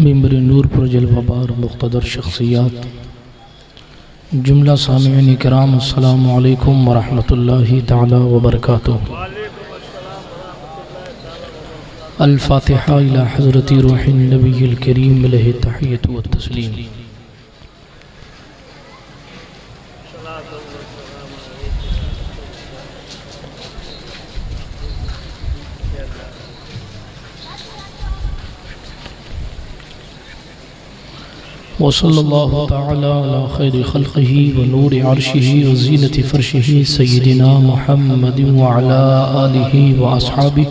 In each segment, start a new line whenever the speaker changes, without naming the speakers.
ممبر نور پر جلوہ بار مقتدر شخصیات، جملہ سامعین کرام، السلام علیکم ورحمۃ اللہ تعالی وبرکاتہ۔ الفاتحہ الی حضرت روح النبی الکریم علیہ التحیۃ والتسلیم۔ وصلی اللہ تعالی علی خیر خلقہ ونور عرشہ وزینت فرشہ سیدنا محمد وعلی آلہ واصحابہ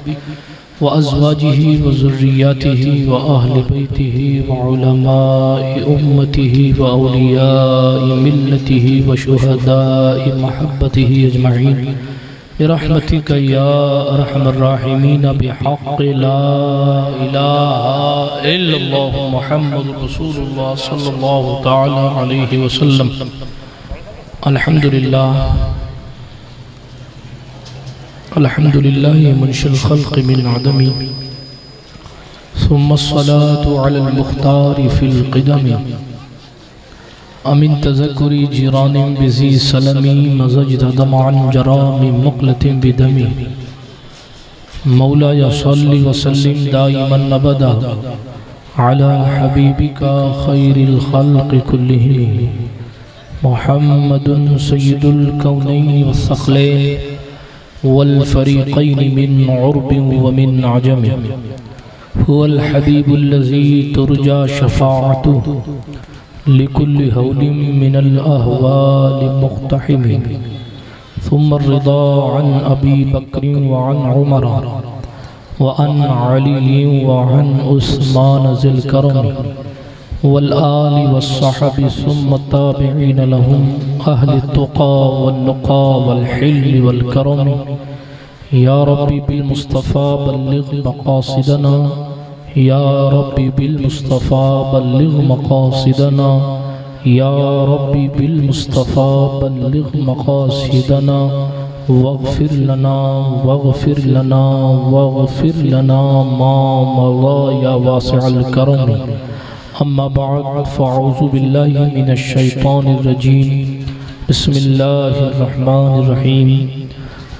وازواجہ وذریاتہ واہل بیتہ وعلماء امتہ واولیاء ملتہ وشہداء محبتہ اجمعین برحمتک یا ارحم الراحمین بحق لا الہ الا اللہ محمد رسول اللہ صلی اللہ تعالی علیہ وسلم۔ الحمدللہ منشی الخلق من عدم، ثم الصلاة علی المختار فی القدم، امن تذکر جیران بزی سلمی مزجد دمعا جرام مقلت بدمی، مولا یا صلی وسلم دائما ابدا علی حبیبک خیر الخلق کلہم، محمد سید الکونین والثقلین والفریقین من عرب ومن عجم، هو الحبیب الذی ترجى شفاعته لكل هول من الأهوال مقتحم، ثم الرضا عن أبي بكر وعن عمر وعن علي وعن عثمان ذي الكرم والآل والصحب، ثم التابعين لهم أهل التقى والنقى والحل والكرم، يا ربي بالمصطفى بلغ مقاصدنا، یا ربی بالمصطفیٰ بلغ مقاصدنا، یا ربی بالمصطفیٰ بلغ مقاصدنا، واغفر لنا واغفر لنا واغفر لنا ما مضى یا واسع الکرم۔ اما بعد فاعوذ باللہ من الشیطان الرجیم، بسم اللہ الرحمن الرحیم۔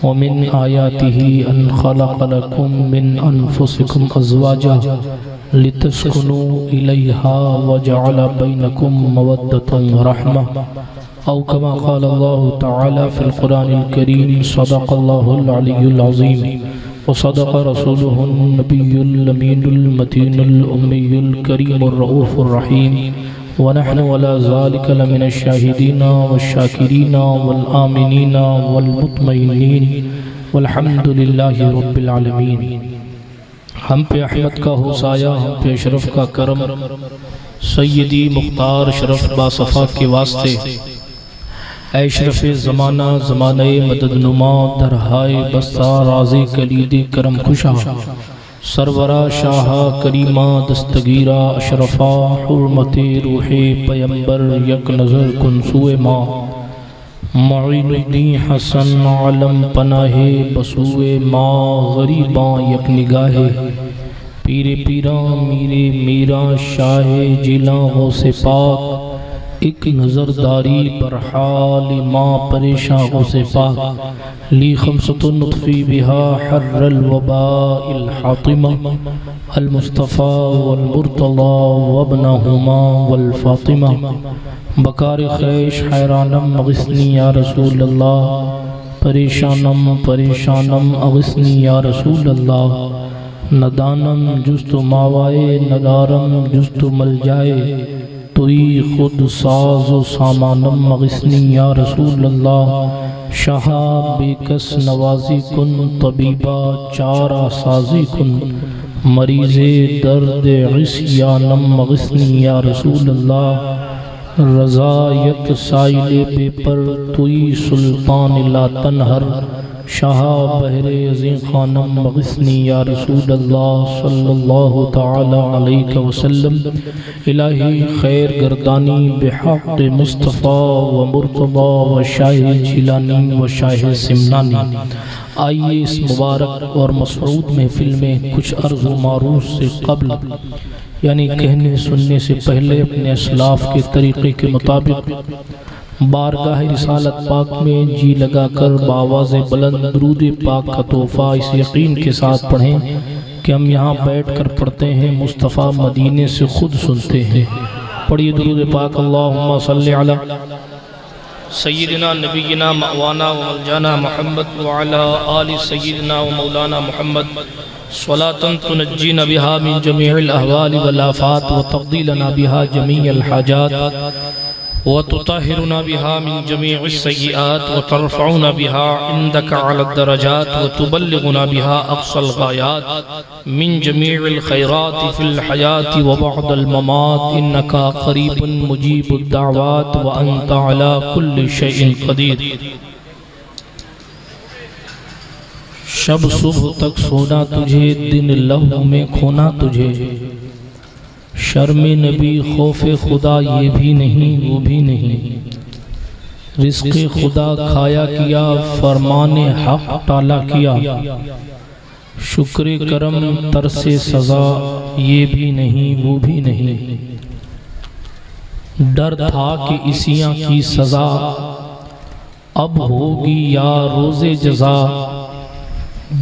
ومن آیاته ان خلق لكم من انفسكم ازواجا لتسكنوا الیہا وجعل بینکم مودة ورحمة، او كما قال الله تعالى في القرآن الكريم، صدق الله العلي العظيم وصدق رسوله النبي الأمين المتين الأمي الكريم الرؤوف الرحيم، ونحن ولا ذلك لمن الشاهدين والشاكرين والآمنين والمطمئنين والحمد لله رب العالمين۔ ہم پہ احمد کا ہو سایہ، ہم پہ اشرف کا کرم، سیدی مختار اشرف باصفا کے واسطے، اے اشرف زمانہ زمانہ مدد نما درہائے بستہ رازِ کلید کرم کشا، سرورہ شاہا کریمہ دستگیرہ اشرفہ حرمت روح پیمبر یک نظر کنسوئے ماں، معین الدین حسن علم پناہ بسوئے ماں، غریباں یک نگاہ پیر پیران میرے میران شاہ جیلاں غوث پاک، ایک نظر داری برحال ماں پریشاں غوث پاک، لی خمسۃ نطفی بہا حر الوباء الحاطمہ، المصطفیٰ والمرتضی وابنہما والفاطمہ، بکار خیش حیرانم اغثنی یا رسول اللہ، پریشانم پریشانم اغثنی یا رسول اللہ، ندانم جست ماوائے ندارم جست مل جائے، توئی خود ساز و سامانم اغثنی یا رسول اللہ، شاہا بے کس نوازی کن طبیبہ چارہ سازی کن، مریض درد عصیانم اغثنی یا رسول اللہ، رضایت سائل بے پر توئی سلطان لا تنہر، شاہا بحر عظیم خانم اغثنی یا رسول اللہ صلی اللہ تعالی علیہ وسلم، الہی خیر گردانی بحق مصطفیٰ و مرتضی و شاہ جیلانی و شاہ سمنانی، آئیے اس مبارک اور مسعود محفل میں کچھ عرض و معروض سے قبل یعنی کہنے سننے سے پہلے اپنے اسلاف کے طریقے کے مطابق بارگاہ رسالت پاک میں جی لگا کر بآواز بلند درود پاک کا تحفہ اس یقین کے ساتھ پڑھیں کہ ہم یہاں بیٹھ کر پڑھتے ہیں، مصطفیٰ مدینے سے خود سنتے ہیں۔ پڑھیے درود پاک۔ اللہم صلی علی سیدنا نبینا مأوانا و ملجانا محمد وعلا آل سیدنا و مولانا محمد صلاة تنجینا بها من جمیع الاحوال والآفات وتقضیلنا بها جمیع الحاجات وتطهرنا بها من جميع السيئات وترفعنا بها عندك على الدرجات وتبلغنا بها أقصى الغايات من جميع الخيرات في الحياة وبعد الممات إنك قريب مجيب الدعوات وأنت على كل شيء قدير۔ شب صبح تک سونا تجھے، دن لہو میں کھونا تجھے، شرم نبی خوف خدا یہ بھی نہیں وہ بھی نہیں، رزق خدا کھایا کیا فرمان حق ٹالا کیا، شکر کرم ترس سزا یہ بھی نہیں وہ بھی نہیں، ڈر تھا کہ اسیاں کی سزا اب ہوگی یا روز جزا،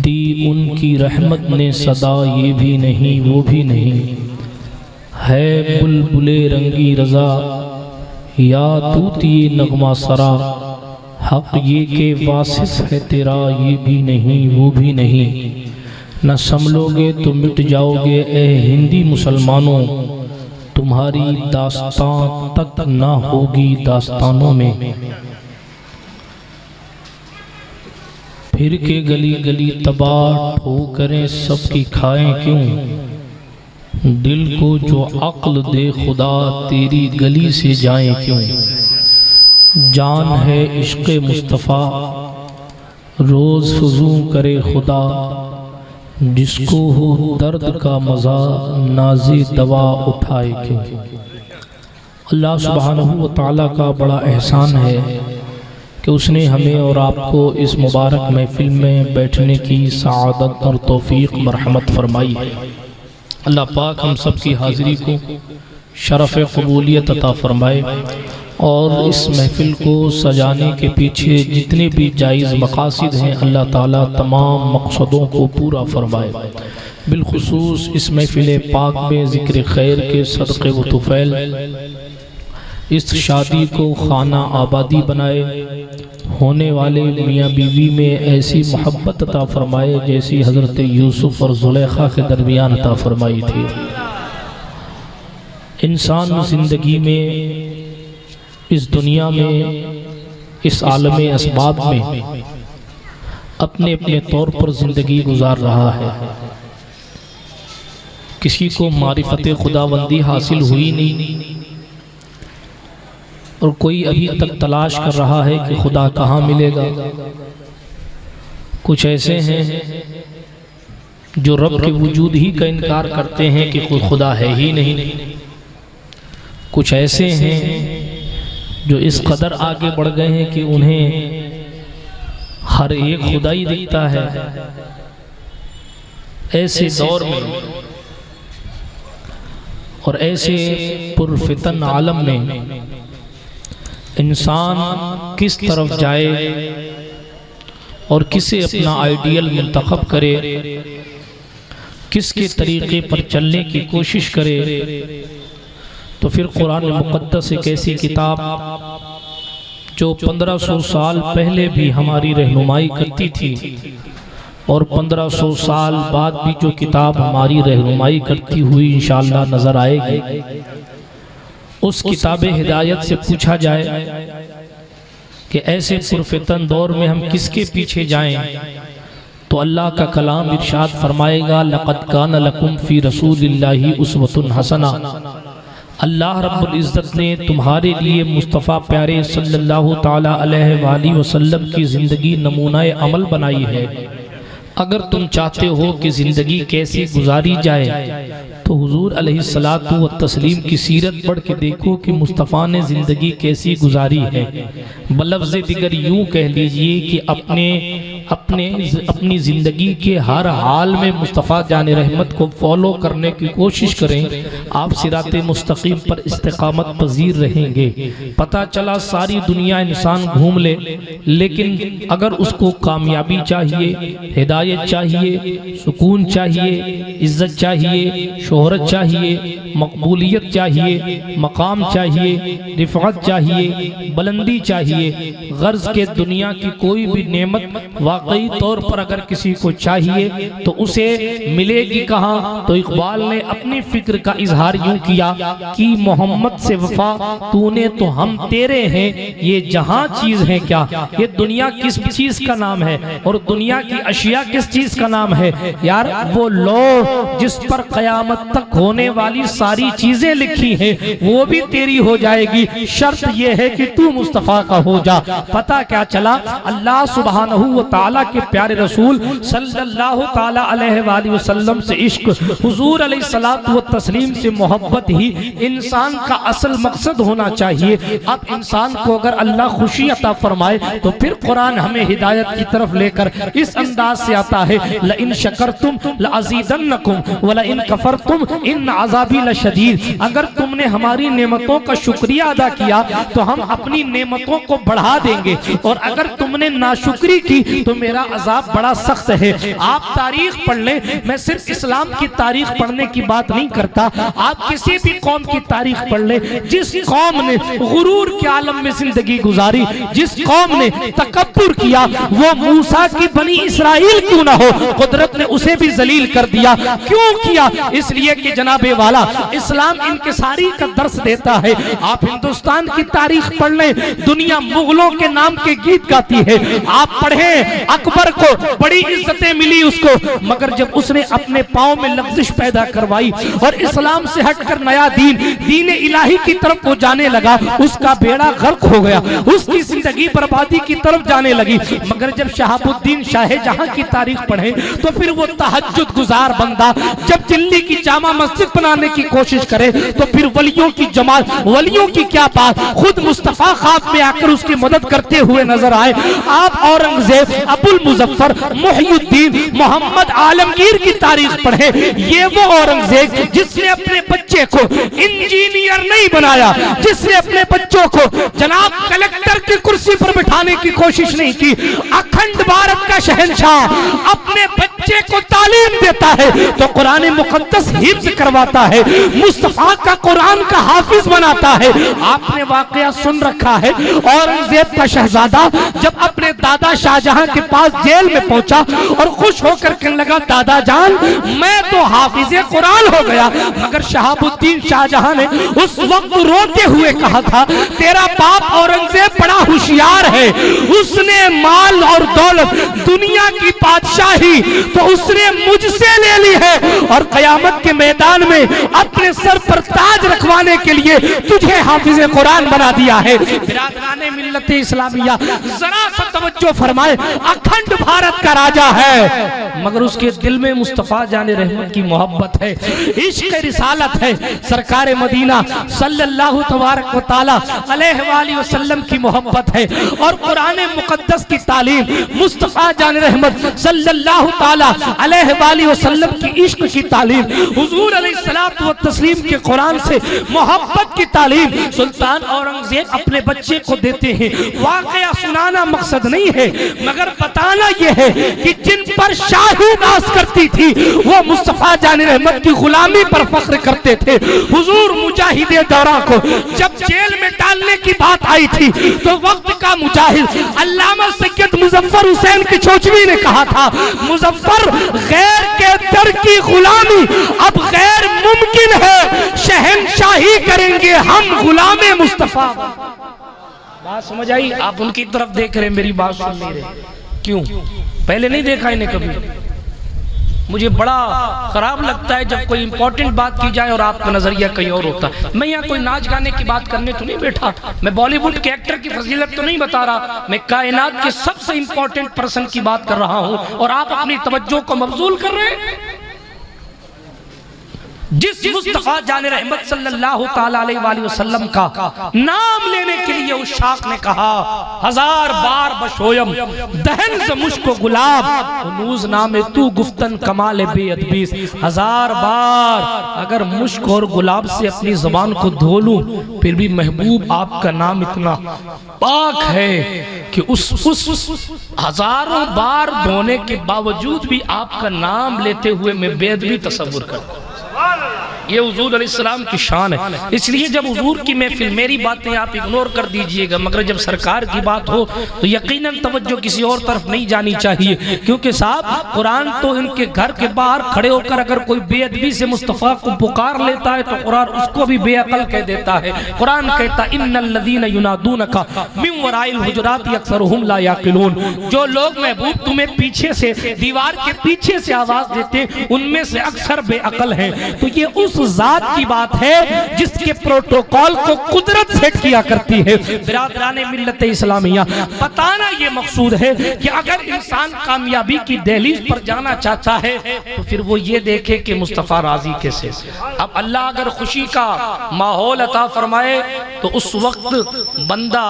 دی ان کی رحمت نے صدا یہ بھی نہیں وہ بھی نہیں، ہے بلبل رنگی رضا یا طوطی نغمہ سرا، حق یہ کہ واصف ہے تیرا یہ بھی نہیں وہ بھی نہیں، نہ سنبھلو گے تو مٹ جاؤ گے اے ہندی مسلمانوں، تمہاری داستان تک نہ ہوگی داستانوں میں، پھر کے گلی گلی تباہ ہو کریں سب کی کھائیں کیوں، دل کو جو عقل دے خدا تیری گلی سے جائیں کیوں، جان ہے عشق مصطفیٰ روز فزوں کرے خدا، جس کو ہو درد کا مزہ نازِ دوا اٹھائے کیوں۔ اللہ سبحانہ و تعالیٰ کا بڑا احسان ہے کہ اس نے ہمیں اور آپ کو اس مبارک محفل میں بیٹھنے کی سعادت اور توفیق مرحمت فرمائی۔ اللہ پاک ہم سب کی حاضری کو شرف قبولیت عطا فرمائے اور اس محفل کو سجانے کے پیچھے جتنے بھی جائز مقاصد ہیں اللہ تعالیٰ تمام مقصدوں کو پورا فرمائے، بالخصوص اس محفل پاک میں ذکر خیر کے صدقے و طفیل اس شادی کو خانہ آبادی بنائے، ہونے والے میاں بیوی میں ایسی محبت عطا فرمائے جیسی حضرت یوسف اور زلیخا کے درمیان عطا فرمائی تھی۔ انسان زندگی میں اس دنیا میں اس عالم اسباب میں اپنے اپنے طور پر زندگی گزار رہا ہے، کسی کو معرفت خداوندی حاصل ہوئی نہیں اور کوئی ابھی تک تلاش کر رہا ہے کہ خدا کہاں ملے گا، کچھ ایسے ہیں جو رب کے وجود ہی کا انکار کرتے ہیں کہ کوئی خدا ہے ہی نہیں، کچھ ایسے ہیں جو اس قدر آگے بڑھ گئے ہیں کہ انہیں ہر ایک خدا ہی دکھتا ہے۔ ایسے دور میں اور ایسے پرفتن عالم میں انسان کس طرف جائے اور کسے اپنا آئیڈیل منتخب کرے، کس کے طریقے پر چلنے کی کوشش کرے، تو پھر قرآن مقدس ایک ایسی کتاب جو 1500 سال پہلے بھی ہماری رہنمائی کرتی تھی اور 1500 سال بعد بھی جو کتاب ہماری رہنمائی کرتی ہوئی انشاءاللہ نظر آئے گی، اس کتاب ہدایت سے پوچھا جائے کہ ایسے پرفتن دور میں ہم کس کے پیچھے جائیں، تو اللہ کا کلام ارشاد فرمائے گا لَقَدْ كَانَ لَكُمْ فِي رَسُولِ اللَّهِ أُسْوَةٌ حَسَنَةٌ، اللہ رب العزت نے تمہارے لیے مصطفیٰ پیارے صلی اللہ تعالیٰ علیہ وآلہ وسلم کی زندگی نمونہ عمل بنائی ہے۔ اگر تم چاہتے ہو کہ زندگی کیسے گزاری جائے تو حضور علیہ الصلوۃ والتسلیم کی سیرت پڑھ کے دیکھو کہ مصطفیٰ نے زندگی کیسی گزاری ہے۔ بلفظ دیگر یوں کہہ لیجئے کہ اپنی زندگی کے ہر حال میں مصطفیٰ جان رحمت کو فالو کرنے کی کوشش کریں، آپ صراط مستقیم پر استقامت پذیر رہیں گے۔ پتہ چلا ساری دنیا انسان گھوم لے، لیکن اگر اس کو کامیابی چاہیے، ہدایت چاہیے، سکون چاہیے، عزت چاہیے، شہرت چاہیے، مقبولیت چاہیے، مقام چاہیے، رفعت چاہیے، بلندی چاہیے، غرض کے دنیا کی کوئی بھی نعمت واقعی طور پر اگر کسی کو چاہیے تو اسے ملے گی کہاں؟ تو اقبال نے اپنی فکر کا اظہار یوں کیا کہ محمد سے وفا تو نے تو ہم تیرے ہیں، یہ جہاں چیز ہے کیا؟ یہ دنیا کس چیز کا نام ہے اور دنیا کی اشیاء کس چیز کا نام ہے؟ یار وہ لوح جس پر قیامت تک ہونے والی ساری چیزیں لکھی ہیں وہ بھی تیری ہو جائے گی، شرط یہ ہے کہ تو مصطفیٰ کا ہو جا۔ پتہ کیا چلا؟ اللہ سبحانہ و تعالیٰ کے پیارے رسول صلی اللہ تعالیٰ علیہ وآلہ وسلم سے عشق، حضور علیہ الصلوۃ والتسلیم سے محبت ہی انسان کا اصل مقصد ہونا چاہیے۔ اب انسان کو اگر اللہ خوشی عطا فرمائے تو پھر قرآن ہمیں ہدایت کی طرف لے کر اس انداز سے آتا ہے، لَإِن شَكَرْتُمْ لَأَزِيدَنَّكُمْ وَلَإِن كَفَرْتُمْ إِنَّ عَذَابِي لَشَدِيدٌ۔ اگر تم نے ہماری نعمتوں کا شکریہ ادا کیا تو ہم اپنی نعمتوں کو بڑھا دیں گے، اور اگر تم نے ناشکری کی تو میرا عذاب بڑا سخت ہے۔ آپ تاریخ پڑھ لیں، میں صرف اسلام کی تاریخ پڑھنے کی بات نہیں کرتا، آپ کسی بھی قوم کی تاریخ پڑھ لیں، جس قوم نے غرور کے عالم میں زندگی گزاری، جس قوم نے تکبر کیا، وہ موسیٰ کی بنی اسرائیل کیوں نہ ہو، قدرت نے اسے بھی ذلیل کر دیا۔ کیوں کیا؟ اس لیے کہ جناب والا اسلام انکساری کا درس دیتا ہے۔ آپ ہندوستان کی تاریخ پڑھ لیں، دنیا مغلوں کے نام کے گیت گاتی ہے۔ آپ پڑھیں اکبر کو بڑی عزتیں ملی اس کو، مگر جب اس نے اپنے پاؤں میں لغزش پیدا کروائی اور اسلام سے ہٹ کر نیا دین الہی کی طرف وہ جانے لگا، اس کا بیڑا غرق ہو گیا، اس کی زندگی بربادی کی طرف جانے لگی۔ مگر جب شہاب الدین شاہ جہاں کی تاریخ پڑھیں تو پھر وہ تہجد گزار بندہ جب دلی کی جامع مسجد بنانے کی کوشش کرے تو پھر ولیوں کی جماعت، ولیوں کی کیا بات، خود مصطفیٰ خواب میں آ کر اس کی مدد کرتے ہوئے نظر آئے۔ آپ اورنگزیب، ابو المظفر، محی الدین، محمد عالمگیر کی تاریخ پڑھیں، یہ وہ اورنگزیب جس نے اپنے بچے کو انجینئر نہیں بنایا، جس نے اپنے بچوں کو جناب کلیکٹر کی کرسی پر بٹھانے کی کوشش نہیں کی۔ اکھنڈ بھارت کا شہنشاہ اپنے بچے کو تعلیم دیتا ہے تو قرآن مقدس حفظ کرواتا ہے، مصطفیٰ کا قرآن کا حافظ بناتا ہے۔ آپ نے واقعہ سن رکھا ہے، اورنگزیب کا شہزادہ جب اپنے دادا شاہجہاں کے پاس جیل میں پہنچا اور خوش ہو کر کہنے لگا، دادا جان میں تو حافظ قرآن ہو گیا، مگر شہاب الدین شاہجہاں نے اس وقت روتے ہوئے کہا تھا، تیرا باپ اورنگزیب بڑا ہوشیار ہے، اس نے مال اور دولت، دنیا کی بادشاہی تو اس نے مجھ سے لے لی ہے، اور قیامت کے میدان میں اپنے سر پر تاج رکھوانے کے لیے تجھے حافظ قرآن بنا دیا ہے۔ برادران ملت اسلامیہ ذرا سا توجہ فرمائے، اکھنڈ بھارت کا راجہ ہے مگر اس کے دل میں مصطفیٰ جان رحمت کی محبت ہے، عشق رسالت ہے، سرکار مدینہ صلی اللہ تبارک و تعالی علیہ وآلہ وسلم کی محبت ہے، اور قرآن مقدس کی تعلیم، مصطفیٰ جان رحمت صلی اللہ تعالی علیہ وآلہ وسلم کی عشق کی تعلیم، حضور علیہ الصلوۃ والتسلیم کے قرآن سے محبت کی تعلیم سلطان اورنگزیب اپنے بچے کو دیتے ہیں۔ واقعہ سنانا مقصد نہیں ہے، مگر بتانا یہ ہے کہ جن پر شاہی ناز کرتی تھی وہ مصطفیٰ جان رحمت کی غلامی پر فخر کرتے تھے۔ حضور مجاہد دورہ کو جب جیل میں ڈالنے کی بات آئی تھی تو وقت کا مجاہد علامہ سید مظفر حسین کی چوچوی نے کہا تھا، مظفر غیر کے در کی غلامی اب غیر ممکن ہے، شہنشاہی کریں گے ہم غلام مصطفیٰ۔ بات سمجھ آئی؟ آپ ان کی طرف دیکھ رہے ہیں، میری بات سن نہیں رہے، کیوں؟ پہلے نہیں دیکھا انہیں کبھی؟ مجھے بڑا خراب لگتا ہے جب کوئی امپورٹنٹ بات کی جائے اور آپ کا نظریہ کہیں اور ہوتا ہے۔ میں یہاں کوئی ناچ گانے کی بات کرنے تو نہیں بیٹھا، میں بالی ووڈ کے ایکٹر کی فضیلت تو نہیں بتا رہا، میں کائنات کے سب سے امپورٹنٹ پرسن کی بات کر رہا ہوں، اور آپ اپنی توجہ کو مبذول کر رہے ہیں۔ جس مصطفیٰ جان رحمت صلی اللہ تعالیٰ علیہ وآلہ وسلم کا نام لینے کے لیے اس شاخ نے کہا ہزار بار بشویم دہن ز مشک و گلاب انوز نام تو گفتن کمال بے ادبیس، ہزار بار اگر مشک اور گلاب سے اپنی زبان کو دھو لوں پھر بھی محبوب آپ کا نام اتنا پاک ہے کہ اس ہزاروں بار دھونے کے باوجود بھی آپ کا نام لیتے ہوئے میں بے ادبی تصور کرتا ہوں۔ یہ حضور علیہ السلام کی شان ہے۔ اس لیے جب حضور کی محفل میری باتیں آپ اگنور کر دیجئے گا، مگر جب سرکار کی بات ہو تو یقیناً توجہ کسی اور طرف نہیں جانی چاہیے، کیونکہ صاحب قرآن تو ان کے گھر کے باہر کھڑے ہو کر اگر کوئی بے ادبی سے مصطفیٰ کو پکار لیتا ہے تو قرآن اس کو بھی بے عقل کہہ دیتا ہے۔ قرآن کہتا ان الذین ینادونک من وراء الحجرات اکثرهم لا یعقلون، جو لوگ محبوب تمہیں پیچھے سے دیوار کے پیچھے سے آواز دیتے ان میں سے اکثر بے عقل ہیں۔ تو یہ اس ذات کی بات ہے جس کے پروٹوکول کو قدرت سیٹ کیا کرتی ہے۔ برادران ملت اسلامیہ، بتانا یہ مقصود ہے کہ اگر انسان کامیابی کی دہلیز پر جانا چاہتا ہے تو پھر وہ یہ دیکھے کہ مصطفیٰ راضی کیسے۔ اب اللہ اگر خوشی کا ماحول عطا فرمائے تو اس وقت بندہ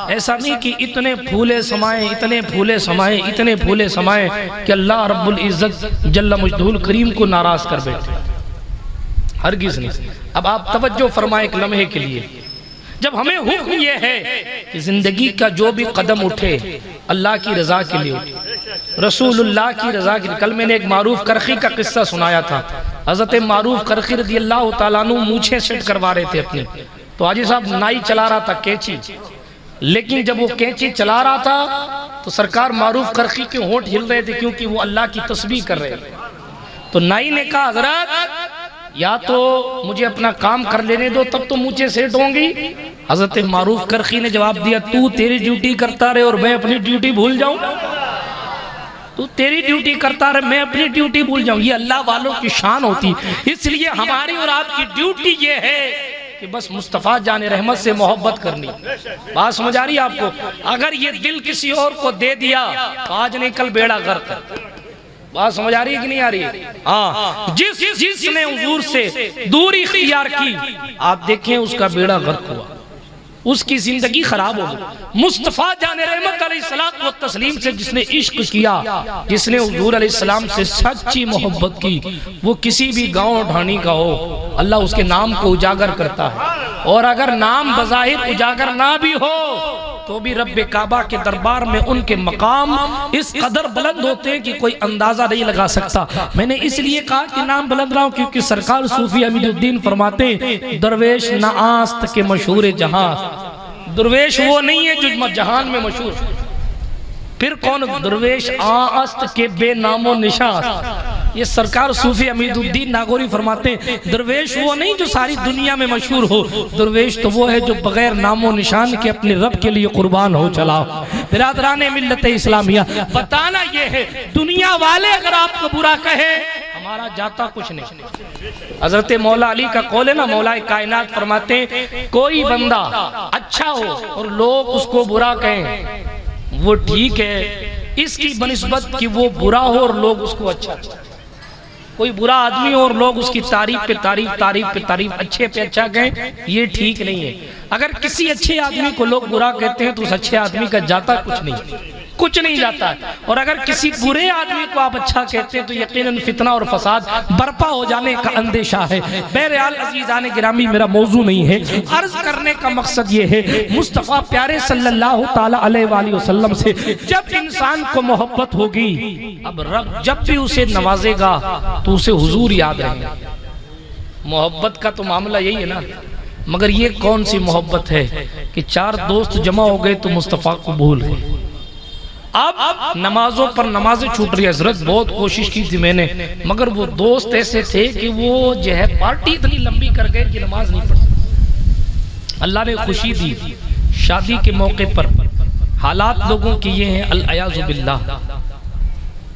ایسا نہیں کہ اتنے پھولے سمائیں اتنے پھولے سمائیں اتنے پھولے سمائیں کہ اللہ رب العزت جل مجدہ الکریم کو ناراض کر بیٹھے، ہرگز نہیں۔ اب آپ توجہ فرمائیں ایک لمحے کے لیے، جب ہمیں حکم یہ ہے کہ زندگی کا جو بھی قدم اٹھے اللہ کی رضا کے لیے اٹھے، رسول اللہ کی رضا کے لیے۔ کل میں نے ایک معروف کرخی کا قصہ سنایا تھا، حضرت معروف کرخی رضی اللہ تعالیٰ عنہ مونچھیں سیٹ کروا رہے تھے اپنے، تو حاجی صاحب نائی چلا رہا تھا کینچی، لیکن جب وہ کینچی چلا رہا تھا تو سرکار معروف کرخی کے ہونٹ ہل رہے تھے کیونکہ وہ اللہ کی تسبیح کر رہے تھے۔ تو نائی نے کہا حضرت یا تو مجھے اپنا کام کر لینے دو تب تو مجھے سیٹ ہوں گی۔ حضرت معروف کرخی نے جواب دیا تو تیری ڈیوٹی کرتا رہے اور میں اپنی ڈیوٹی بھول جاؤں، تو تیری ڈیوٹی کرتا رہے میں اپنی ڈیوٹی بھول جاؤں۔ یہ اللہ والوں کی شان ہوتی، اس لیے ہماری اور آپ کی ڈیوٹی یہ ہے کہ بس مصطفیٰ جان رحمت سے محبت کرنی۔ بات سمجھ آ رہی ہے آپ کو؟ اگر یہ دل کسی اور کو دے دیا تو آج نہیں کل بیڑا غرق ہے۔ بات سمجھ آ رہی ہے کہ نہیں آ رہی ہے؟ ہاں، جس نے حضور سے دوری اختیار کی آپ دیکھیں اس کا بیڑا غرق ہوا، اس کی زندگی خراب ہو گئی۔ مصطفیٰ جان رحمت علیہ السلام و تسلیم سے جس نے عشق کیا، جس نے حضور علیہ السلام سے سچی محبت کی، وہ کسی بھی گاؤں ڈھانی کا ہو اللہ اس کے نام کو اجاگر کرتا ہے، اور اگر نام بظاہر اجاگر نہ بھی ہو تو بھی رب کعبہ کے دربار میں ان کے مقام اس قدر بلند ہوتے ہیں کہ کوئی اندازہ نہیں لگا سکتا۔ میں نے اس لیے کہا کہ نام بلند رہا ہوں کیونکہ سرکار صوفی امید الدین فرماتے ہیں درویش نہ آست کے مشہور جہاں، درویش وہ نہیں ہے جو جہان میں مشہور، پھر کون درویش آست کے بے نام و نشان۔ یہ سرکار صوفی امید الدین ناگوری فرماتے ہیں درویش وہ نہیں جو ساری دنیا میں مشہور ہو، درویش تو وہ ہے جو بغیر نام و نشان کے اپنے رب کے لیے قربان ہو چلا۔ برادران ملت اسلامیہ، بتانا یہ ہے دنیا والے اگر آپ کو برا کہے ہمارا جاتا کچھ نہیں۔ حضرت مولا علی کا قول ہے نا، مولا کائنات فرماتے ہیں کوئی بندہ اچھا ہو اور لوگ اس کو برا کہیں وہ ٹھیک ہے، اس کی بنسبت کہ وہ برا ہو اور لوگ اس کو اچھا کہیں۔ کوئی برا آدمی ہو اور لوگ اس کی تعریف پہ تعریف تعریف پہ تعریف اچھے پہ اچھا کہیں یہ ٹھیک نہیں ہے۔ اگر کسی اچھے آدمی کو لوگ برا کہتے ہیں تو اس اچھے آدمی کا جاتا کچھ نہیں جاتا ہے، اور اگر کسی برے آدمی کو آپ اچھا کہتے ہیں تو یقیناً فتنہ اور فساد برپا ہو جانے کا اندیشہ ہے۔ بہرحال عزیزان گرامی میرا موضوع نہیں ہے، عرض کرنے کا مقصد یہ ہے مصطفیٰ پیارے صلی اللہ تعالیٰ علیہ وآلہ وسلم سے جب انسان کو محبت ہوگی، اب رب جب بھی اسے نوازے گا تو اسے حضور یاد رہے گا۔ محبت کا تو معاملہ یہی ہے نا، مگر یہ کون سی محبت ہے کہ چار دوست جمع ہو گئے تو مصطفیٰ کو بھول گئے۔ اب نمازوں پر نمازیں چھوٹ رہی ہے، حضرت بہت کوشش کی تھی میں نے، مگر وہ دوست ایسے تھے کہ وہ جو ہے پارٹی اتنی لمبی کر گئے کہ نماز نہیں پڑھ سکتے۔ اللہ نے خوشی دی شادی کے موقع پر، حالات لوگوں کی یہ ہیں العیاذ باللہ،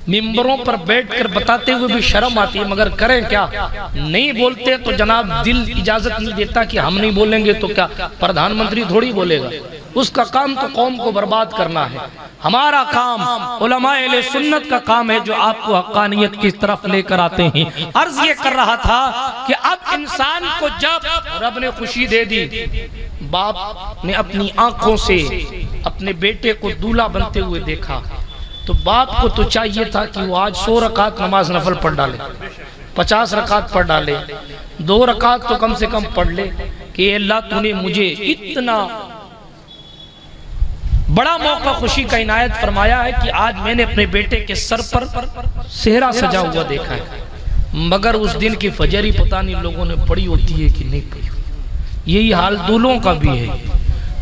ممبروں پر بیٹھ کر بتاتے ہوئے بھی شرم آتی ہے، مگر کریں کیا، نہیں بولتے تو جناب دل اجازت نہیں دیتا کہ ہم نہیں بولیں گے تو کیا پردھان منتری تھوڑی بولے گا۔ اس کا کام تو قوم کو برباد کرنا ہے. ہمارا کام علماء اہل سنت کا کام ہے جو آپ کو حقانیت کی طرف لے کر آتے ہیں. عرض یہ کر رہا تھا کہ اب انسان کو جب رب نے خوشی دے دی، باپ نے اپنی آنکھوں سے اپنے بیٹے کو دولہا بنتے ہوئے دیکھا، تو باپ کو تو چاہیے تھا کہ وہ آج 100 رکعت نماز نفل پڑھ ڈالے، 50 رکعت پڑھ ڈالے، 2 رکعت تو کم سے کم پڑھ لے کہ اے اللہ تو نے مجھے اتنا بڑا موقع خوشی کا عنایت فرمایا ہے کہ آج میں نے اپنے بیٹے کے سر پر صحرا سجا ہوا دیکھا ہے. مگر اس دن کی فجر ہی پتہ نہیں لوگوں نے پڑھی ہوتی ہے کہ نہیں پڑھی. یہی حال دولوں کا بھی ہے.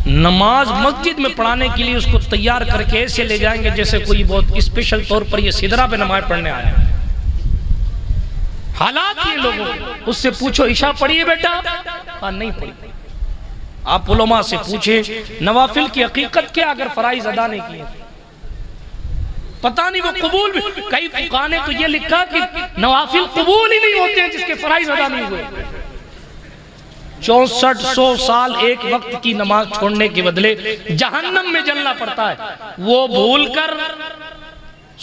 نماز مسجد میں پڑھانے کے لیے اس کو تیار کر کے ایسے لے جائیں گے جیسے کوئی بہت اسپیشل طور پر یہ سدرا پہ نماز پڑھنے آیا. حالات یہ لوگوں اس سے پوچھو عشاء پڑھی ہے بیٹا؟ ہاں نہیں پڑھی. آپ علماء سے پوچھیں نوافل کی حقیقت کیا اگر فرائض ادا نہیں کیے؟ پتہ نہیں وہ قبول بھی. کئی فقہاء نے تو یہ لکھا کہ نوافل قبول ہی نہیں ہوتے ہیں جس کے فرائض ادا نہیں ہوئے. 6400 سال ایک وقت کی نماز چھوڑنے کے بدلے جہنم میں جلنا پڑتا ہے. وہ بھول کر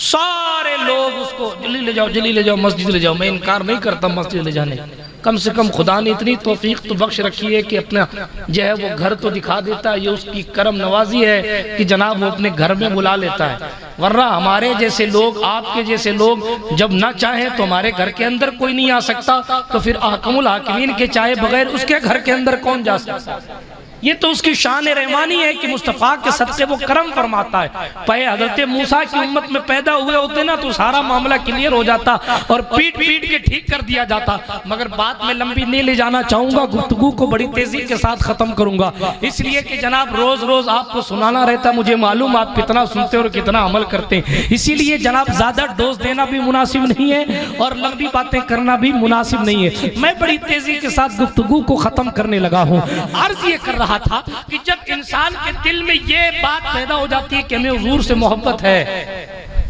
سارے لوگ اس کو جلدی لے جاؤ مسجد لے جاؤ. میں انکار نہیں کرتا مسجد لے جانے، کم سے کم خدا نے اتنی توفیق تو بخش رکھی ہے کہ اپنا جو ہے وہ گھر تو دکھا دیتا ہے. یہ اس کی کرم نوازی ہے کہ جناب وہ اپنے گھر میں بلا لیتا ہے. ورنہ ہمارے جیسے لوگ، آپ کے جیسے لوگ جب نہ چاہیں تو ہمارے گھر کے اندر کوئی نہیں آ سکتا، تو پھر احکم الحاکمین کے چاہے بغیر اس کے گھر کے اندر کون جا سکتا؟ یہ تو اس کی شان رحمانی ہے کہ مصطفیٰ کے صدقے وہ کرم فرماتا ہے. پہلے حضرت موسیٰ کی امت میں پیدا ہوئے ہوتے نا تو سارا معاملہ کلیئر ہو جاتا اور پیٹ کے ٹھیک کر دیا جاتا. مگر بات میں لمبی نہیں لے جانا چاہوں گا، گفتگو کو بڑی تیزی کے ساتھ ختم کروں گا، اس لیے کہ جناب روز آپ کو سنانا رہتا. مجھے معلوم آپ کتنا سنتے اور کتنا عمل کرتے ہیں، اسی لیے جناب زیادہ ڈوز دینا بھی مناسب نہیں ہے اور لمبی باتیں کرنا بھی مناسب نہیں ہے. میں بڑی تیزی کے ساتھ گفتگو کو ختم کرنے لگا ہوں. عرض یہ کر رہا تھا کہ جب انسان کے دل میں یہ بات پیدا ہو جاتی ہے کہ ہمیں حضور سے محبت ہے،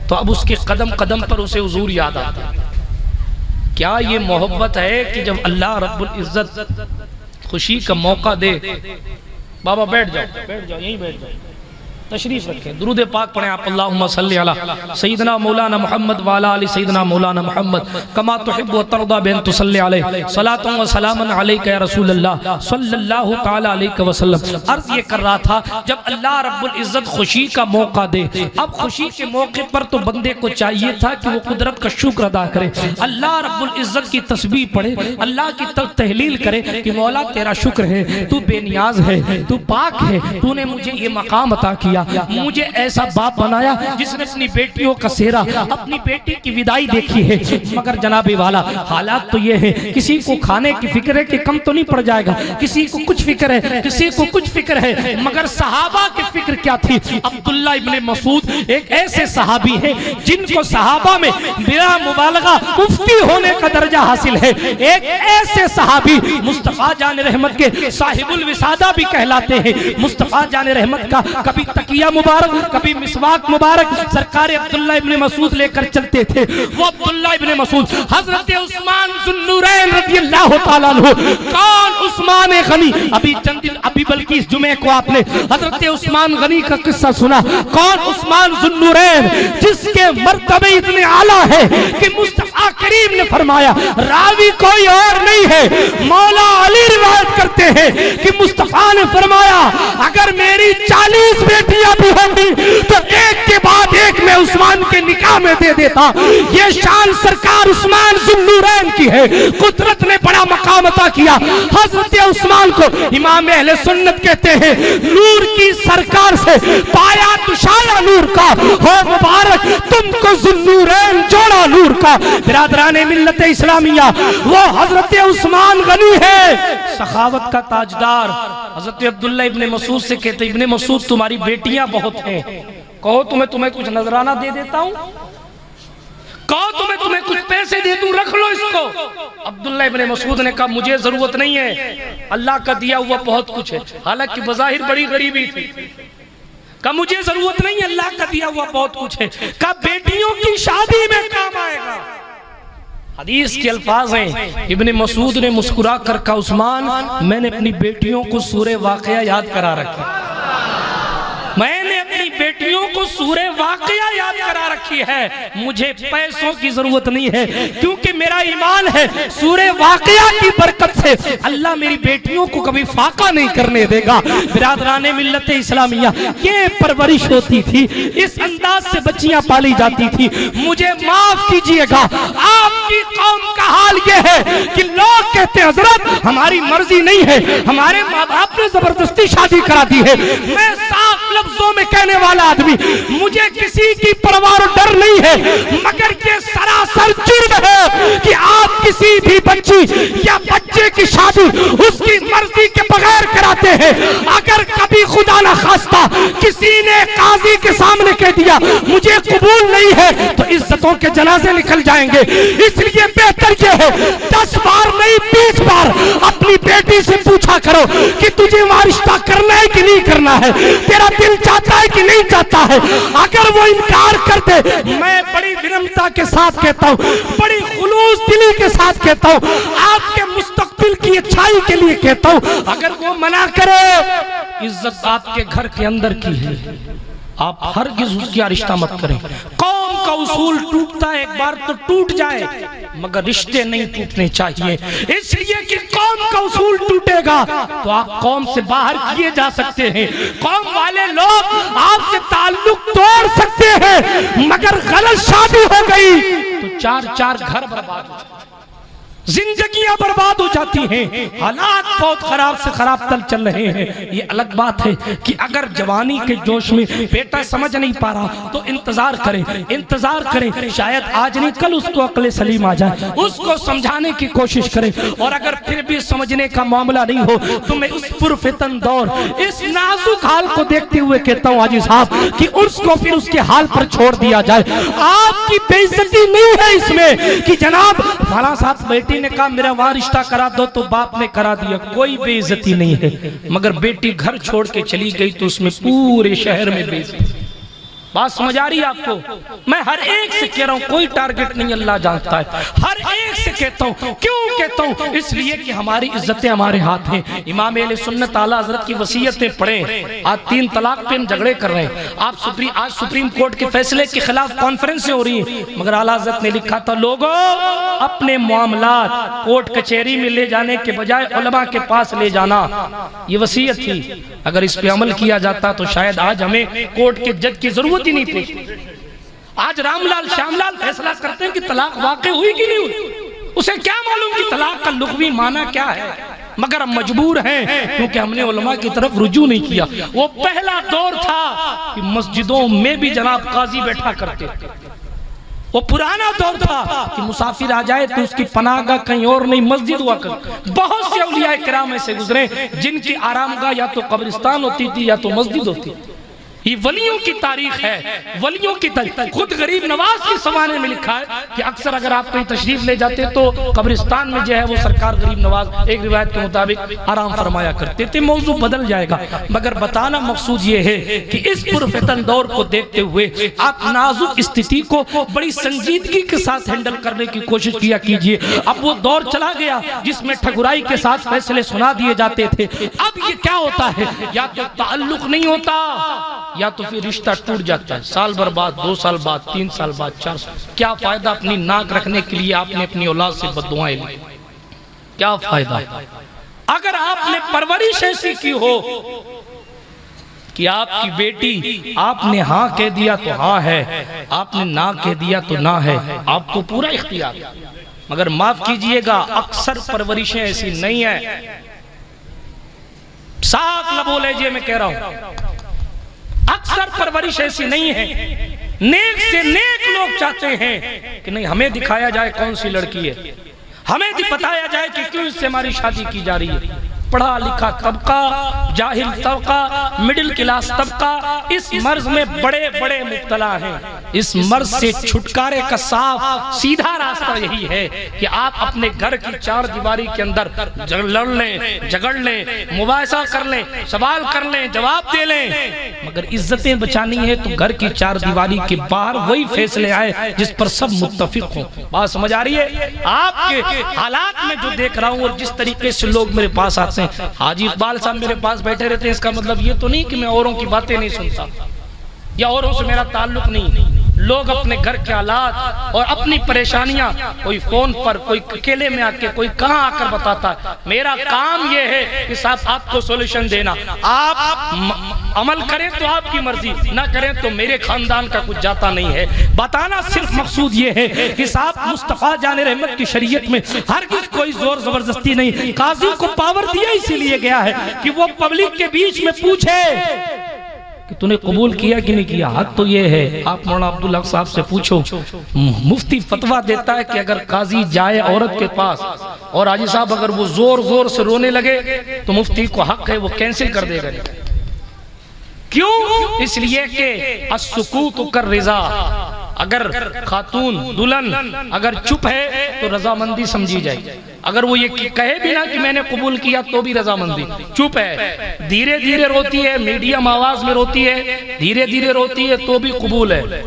تو اب اس کے قدم قدم پر اسے حضور یاد آتا ہے. کیا یہ محبت ہے کہ جب اللہ رب العزت خوشی کا موقع دے؟ بابا بیٹھ جاؤ یہیں بیٹھ جاؤ، تشریف رکھیں، درود پاک پڑھیں آپ. اللہم صلی علی سیدنا مولانا محمد وعلی آل سیدنا مولانا محمد کما تحب و ترضى بین تصلی علیہ صلاۃ و سلام علیک یا رسول اللہ صلی اللہ تعالی علیہ وسلم. عرض یہ کر رہا تھا جب اللہ رب العزت خوشی کا موقع دے، اب خوشی کے موقع پر تو بندے کو چاہیے تھا کہ وہ قدرت کا شکر ادا کرے، اللہ رب العزت کی تسبیح پڑھے، اللہ کی تحلیل کرے کہ مولا تیرا شکر ہے، تو بے نیاز ہے، تو پاک ہے، تو نے مجھے یہ مقام عطا کیا، مجھے ایسا باپ بنایا جس نے اپنی بیٹیوں کا سہرا، اپنی بیٹی کی ودائی دیکھی ہے. مگر جناب والا حالات تو یہ ہے، کسی کو کھانے کی فکر ہے کہ کم تو نہیں پڑ جائے گا، کسی کو کچھ فکر ہے، کسی کو کچھ فکر ہے. مگر صحابہ کی فکر کیا تھی؟ عبداللہ ابن مسعود ایک ایسے صحابی ہے جن کو صحابہ میں بلا مبالغہ مفتی ہونے کا درجہ حاصل ہے. ایک ایسے صحابی مصطفیٰ جان رحمت کے صاحب الوسادہ بھی کہلاتے ہیں. مصطفیٰ جان رحمت کا کبھی تکیہ مبارک، کبھی مسواک مبارک سرکار عبداللہ ابن مسعود لے کر چلتے تھے. وہ عبداللہ ابن مسعود حضرت عثمان ذو النورین رضی اللہ تعالیٰ عنہ. کون عثمان غنی؟ ابھی بلکہ اس جمعے کو آپ نے حضرت عثمان غنی کا قصہ سنا. کون عثمان ذو النورین جس کے مرتبے اتنے اعلیٰ ہے کہ مصطفیٰ کریم نے فرمایا، راوی کوئی اور نہیں ہے، مولا علی روایت کرتے ہیں کہ مصطفیٰ نے فرمایا اگر میری 40 بیٹیاں بھی ہوتی تو ایک کے بعد ایک میں عثمان کے نکاح میں دے دیتا. یہ شان سرکار عثمان ذو النورین کی ہے. قدرت نے بڑا مقام عطا کیا حضرت عثمان کو. امام اہل سنت کہتے ہیں نور کی سرکار سے پایا تشایا نور کا، ہو مبارک تم کو ذو النورین جوڑا نور کا. برادران ملت اسلامیہ وہ حضرت عثمان غنی ہے، سخاوت کا تاجدار. حضرت عبداللہ ابن مسعود سے کہتے ابن مسعود تمہاری بیٹیاں بہت ہیں، کہو تمہیں کچھ نذرانہ دے دیتا ہوں، کہو تمہیں کچھ پیسے دے دوں، رکھ لو اس کو. عبداللہ ابن مسعود نے کہا مجھے ضرورت نہیں ہے، اللہ کا دیا ہوا بہت کچھ ہے. حالانکہ بظاہر بڑی غریبی تھی. کہا مجھے ضرورت نہیں، اللہ کا دیا ہوا بہت کچھ ہے. کہا بیٹیوں کی شادی میں کام آئے گا. حدیث کے الفاظ ہیں، ابن مسعود نے مسکرا کر کہا عثمان میں نے اپنی بیٹیوں کو سورہ واقعہ یاد کرا رکھا. کو سورہ واقعہ یاد کرا رکھی ہے، مجھے پیسوں کی ضرورت نہیں ہے، کیونکہ میرا ایمان ہے سورہ واقعہ کی برکت سے اللہ میری بیٹیوں کو کبھی فاقہ نہیں کرنے دے گا۔ برادران ملت اسلامیہ، یہ پرورش ہوتی تھی، اس انداز سے بچیاں پالی جاتی تھی۔ مجھے معاف کیجئے گا، آپ کی قوم کا حال یہ ہے کہ لوگ کہتے ہیں حضرت ہماری مرضی نہیں ہے، ہمارے ماں باپ نے زبردستی شادی کرا دی ہے۔ میں صاف لفظوں میں کہنے والا آدمی، مجھے کسی کی پرواہ و ڈر نہیں ہے، مگر یہ سراسر جرم ہے کہ آپ کسی بھی بچی یا بچے کی شادی اس کی مرضی کے بغیر کراتے ہیں۔ اگر کبھی خدا نہ خواستہ کسی نے قاضی کے سامنے کہہ دیا مجھے قبول نہیں ہے تو عزتوں کے جنازے نکل جائیں گے۔ اس لیے بہتر یہ ہے 10 بار نہیں 20 بار اپنی بیٹی سے پوچھا کرو کہ تجھے وہاں رشتہ کرنا ہے کہ نہیں کرنا ہے، تیرا دل چاہتا ہے کہ نہیں چاہتا ہے۔ اگر وہ انکار کر دے، میں بڑی ونمرتا کے ساتھ کہتا ہوں، بڑی خلوص دلی کے ساتھ کہتا ہوں، آپ کے مستقبل کی اچھائی کے لیے کہتا ہوں، اگر وہ منع کرے عزت آپ کے گھر کے اندر کی ہے، آپ ہرگز اس کا رشتہ مت کریں۔ قوم کا اصول ٹوٹتا ہے، ایک بار تو ٹوٹ جائے مگر رشتے نہیں ٹوٹنے چاہیے، اس لیے کہ قوم کا اصول ٹوٹے گا تو آپ قوم سے باہر کیے جا سکتے ہیں، قوم والے لوگ آپ سے تعلق توڑ سکتے ہیں، مگر غلط شادی ہو گئی تو 4 گھر برباد ہو جاتے ہیں، زندگیاں برباد ہو جاتی ہیں، حالات بہت خراب سے خراب تل چل رہے ہیں۔ یہ الگ بات ہے کہ اگر جوانی کے جوش میں بیٹا سمجھ نہیں پا رہا تو انتظار کریں، شاید آج نہیں کل اس کو عقل سلیم آ جائے، اس کو سمجھانے کی کوشش کریں، اور اگر پھر بھی سمجھنے کا معاملہ نہیں ہو تو میں اس پرفتن دور اس نازک حال کو دیکھتے ہوئے کہتا ہوں حاجی صاحب کہ اس کو پھر اس کے حال پر چھوڑ دیا جائے۔ آپ کی بے عزتی نہیں ہے اس میں کہ جناب فلاں صاحب بیٹی نے کہا میرا وہاں رشتہ کرا دو تو باپ نے کرا دیا، کوئی بے عزتی نہیں ہے، مگر بیٹی گھر چھوڑ کے چلی گئی تو اس میں پورے شہر میں بے عزتی۔ بات سمجھ آ رہی ہے آپ کو؟ میں ہر ایک سے کہہ رہا ہوں، کوئی ٹارگٹ نہیں، اللہ جانتا ہے، ہر ایک سے کہتا ہوں۔ کیوں کہتا ہوں؟ اس لیے کہ ہماری عزتیں ہمارے ہاتھ ہیں۔ امام اہل سنت اعلیٰ حضرت کی وصیتیں پڑھیں، آج 3 طلاق پہ ہم جھگڑے کر رہے ہیں، آج سپریم کورٹ کے فیصلے کے خلاف کانفرنسیں ہو رہی ہیں، مگر اعلیٰ حضرت نے لکھا تھا لوگوں اپنے معاملات کورٹ کچہری میں لے جانے کے بجائے علماء کے پاس لے جانا، یہ وصیت تھی۔ اگر اس پہ عمل کیا جاتا تو شاید آج ہمیں کورٹ کے جج کی ضرورت ہی نہیں پڑتی۔ آج رام لال شام لال فیصلہ کرتے ہیں کہ طلاق واقع ہوئی کہ نہیں ہوئی، اسے کیا معلوم کہ طلاق کا لغوی معنی کیا ہے، مگر ہم مجبور ہیں کیونکہ ہم نے علماء کی طرف رجوع نہیں کیا۔ وہ پہلا دور تھا کہ مسجدوں میں بھی جناب قاضی بیٹھا کرتے تھے، وہ پرانا دور تھا کہ مسافر آ جائے تو اس کی پناہ گاہ کہیں اور نہیں مسجد ہوا کر۔ بہت سے اولیاء کرام ایسے گزرے جن کی آرام گاہ یا تو قبرستان ہوتی تھی یا تو مسجد ہوتی تھی۔ یہ ولیوں کی تاریخ ہے، ولیوں کی تاریخ۔ خود غریب نواز کے زمانے میں لکھا ہے کہ اکثر اگر آپ کہیں تشریف لے جاتے تو قبرستان میں جو ہے وہ سرکار غریب نواز ایک روایت کے مطابق آرام فرمایا کرتے تھے۔ موضوع بدل جائے گا، مگر بتانا مقصود یہ ہے کہ اس پرفتن دور کو دیکھتے ہوئے آپ نازک استھتی کو بڑی سنجیدگی کے ساتھ ہینڈل کرنے کی کوشش کیا کیجئے۔ اب وہ دور چلا گیا جس میں ٹھگرائی کے ساتھ فیصلے سنا دیے جاتے تھے، اب یہ کیا ہوتا ہے، یا تو تعلق نہیں ہوتا یا تو پھر رشتہ ٹوٹ جاتا ہے، سال بھر بعد، 2 سال بعد، 3 سال بعد، 4 سال۔ کیا فائدہ اپنی ناک رکھنے کے لیے آپ نے اپنی اولاد سے بددعائیں لی، کیا فائدہ؟ اگر آپ نے پرورش ایسی کی ہو کہ آپ کی بیٹی آپ نے ہاں کہہ دیا تو ہاں ہے، آپ نے نہ کہہ دیا تو نہ ہے، آپ کو پورا اختیار، مگر معاف کیجئے گا اکثر پرورشیں ایسی نہیں ہیں۔ صاف لبو لہجے میں کہہ رہا ہوں، اکثر پرورش ایسی نہیں ہے۔ نیک سے نیک لوگ چاہتے ہیں کہ نہیں ہمیں دکھایا جائے کون سی لڑکی ہے، ہمیں بتایا جائے کہ کیوں اس سے ہماری شادی کی جا رہی ہے۔ پڑھا لکھا طبقہ، جاہل طبقہ، مڈل کلاس طبقہ اس مرض میں بڑے بڑے مبتلا ہیں۔ اس مرض سے چھٹکارے کا صاف سیدھا راستہ یہی ہے کہ آپ اپنے گھر کی 4 دیواری کے اندر لڑ لیں، جھگڑ لیں، مباحثہ کر لیں، سوال کر لیں، جواب دے لیں، مگر عزتیں بچانی ہے تو گھر کی 4 دیواری کے باہر وہی فیصلے آئے جس پر سب متفق ہوں۔ بات سمجھ آ رہی ہے؟ آپ کے حالات میں جو دیکھ رہا ہوں اور جس طریقے سے لوگ میرے پاس آتے ہیں، حاجی اقبال صاحب میرے پاس بیٹھے رہتے ہیں، اس کا مطلب یہ تو نہیں کہ میں اوروں کی باتیں نہیں سنتا، یا اوروں سے میرا تعلق نہیں. لوگ اپنے گھر کے حالات اور اپنی پریشانیاں کوئی فون پر، کوئی اکیلے میں آ کے، کوئی کہاں آ کر بتاتا ہے. میرا کام یہ ہے کہ صاحب آپ کو سولوشن دینا. آپ عمل کریں تو آپ کی مرضی، نہ کریں تو میرے خاندان کا کچھ جاتا نہیں ہے. بتانا صرف مقصود یہ ہے کہ صاحب مصطفیٰ جان رحمت کی شریعت میں ہرگز کوئی زور زبردستی نہیں. قاضی کو پاور دیا اسی لیے گیا ہے کہ وہ پبلک کے بیچ میں پوچھے کہ تو نے قبول کیا کہ نہیں کیا. حق تو یہ ہے، آپ مولانا عبدالحق صاحب سے پوچھو. مفتی فتویٰ دیتا ہے کہ اگر قاضی جائے عورت کے پاس اور حاجی صاحب اگر وہ زور زور سے رونے لگے تو مفتی کو حق ہے وہ کینسل کر دے گا. کیوں؟ اس لیے کہ السکوت کالرضا. اگر خاتون دلہن اگر چپ ہے تو رضامندی سمجھی جائے. اگر وہ یہ کہے بھی نہ کہ میں نے قبول کیا تو بھی رضامندی. چپ ہے، دھیرے دھیرے روتی ہے، میڈیم آواز میں روتی ہے، دھیرے دھیرے روتی ہے تو بھی قبول ہے.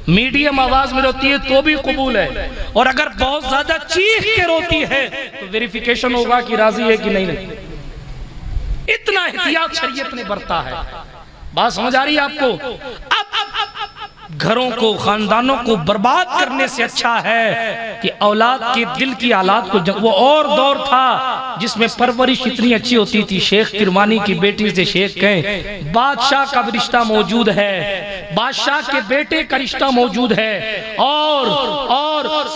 میڈیم آواز میں روتی ہے تو بھی قبول ہے. اور اگر بہت زیادہ چیخ کے روتی ہے تو ویریفیکیشن ہوگا کہ راضی ہے کہ نہیں. اتنا احتیاط شریعت نے برتا ہے. بات سمجھ آ رہی ہے آپ کو؟ گھروں کو، خاندانوں کو برباد کرنے سے اچھا ہے کہ اولاد کے دل کی حالات کو. وہ اور دور تھا جس میں پرورش اتنی اچھی ہوتی تھی. شیخ کرمانی کی بیٹی سے شیخ کہیں بادشاہ کا بھی رشتہ موجود ہے، بادشاہ کے بیٹے کا رشتہ موجود ہے، اور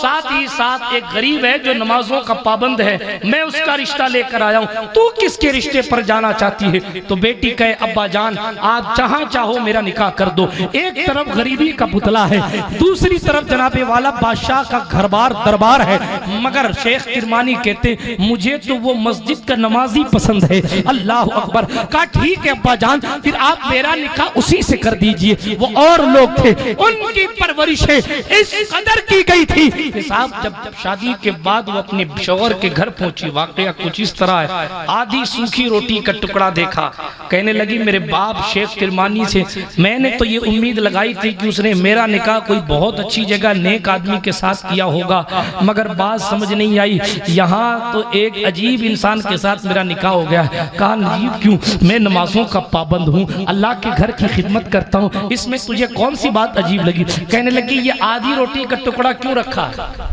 ساتھ ہی ساتھ ایک غریب ہے جو نمازوں کا پابند ہے، میں اس کا رشتہ لے کر آیا ہوں. تو کس کے رشتے پر جانا چاہتی ہے؟ تو بیٹی کہے ابا جان آپ جہاں چاہو میرا نکاح کر دو. ایک طرف غریبی کا پتلا ہے، دوسری طرف جناب والا بادشاہ کا گھر بار دربار ہے. مگر شیخ کرمانی کہتے مجھے تو وہ مسجد کا نمازی پسند ہے. اللہ اکبر. کہا ٹھیک ہے ابا جان پھر آپ میرا نکاح اسی سے کر دیجئے. وہ اور لوگ تھے، ان کی پرورشیں اس قدر کی گئی تھی کہ صاحب جب شادی کے بعد وہ اپنے شوہر کے گھر پہنچی، واقعہ کچھ اس طرح ہے. آدھی سوکھی روٹی کا ٹکڑا دیکھا، کہنے لگی میرے باپ شیخ کرمانی سے میں نے تو یہ امید لگائی تھی کہ اس نے میرا نکاح کوئی بہت اچھی جگہ نیک آدمی کے ساتھ کیا ہوگا، مگر بات سمجھ نہیں آئی، یہاں تو ایک عجیب انسان کے ساتھ میرا نکاح ہو گیا. کہا عجیب کیوں؟ میں نمازوں کا پابند ہوں، اللہ کے گھر کی خدمت کرتا ہوں، اس میں تجھے کون سی بات عجیب لگی؟ کہنے لگی یہ آدھی روٹی کا ٹکڑا کیوں رکھا ہے؟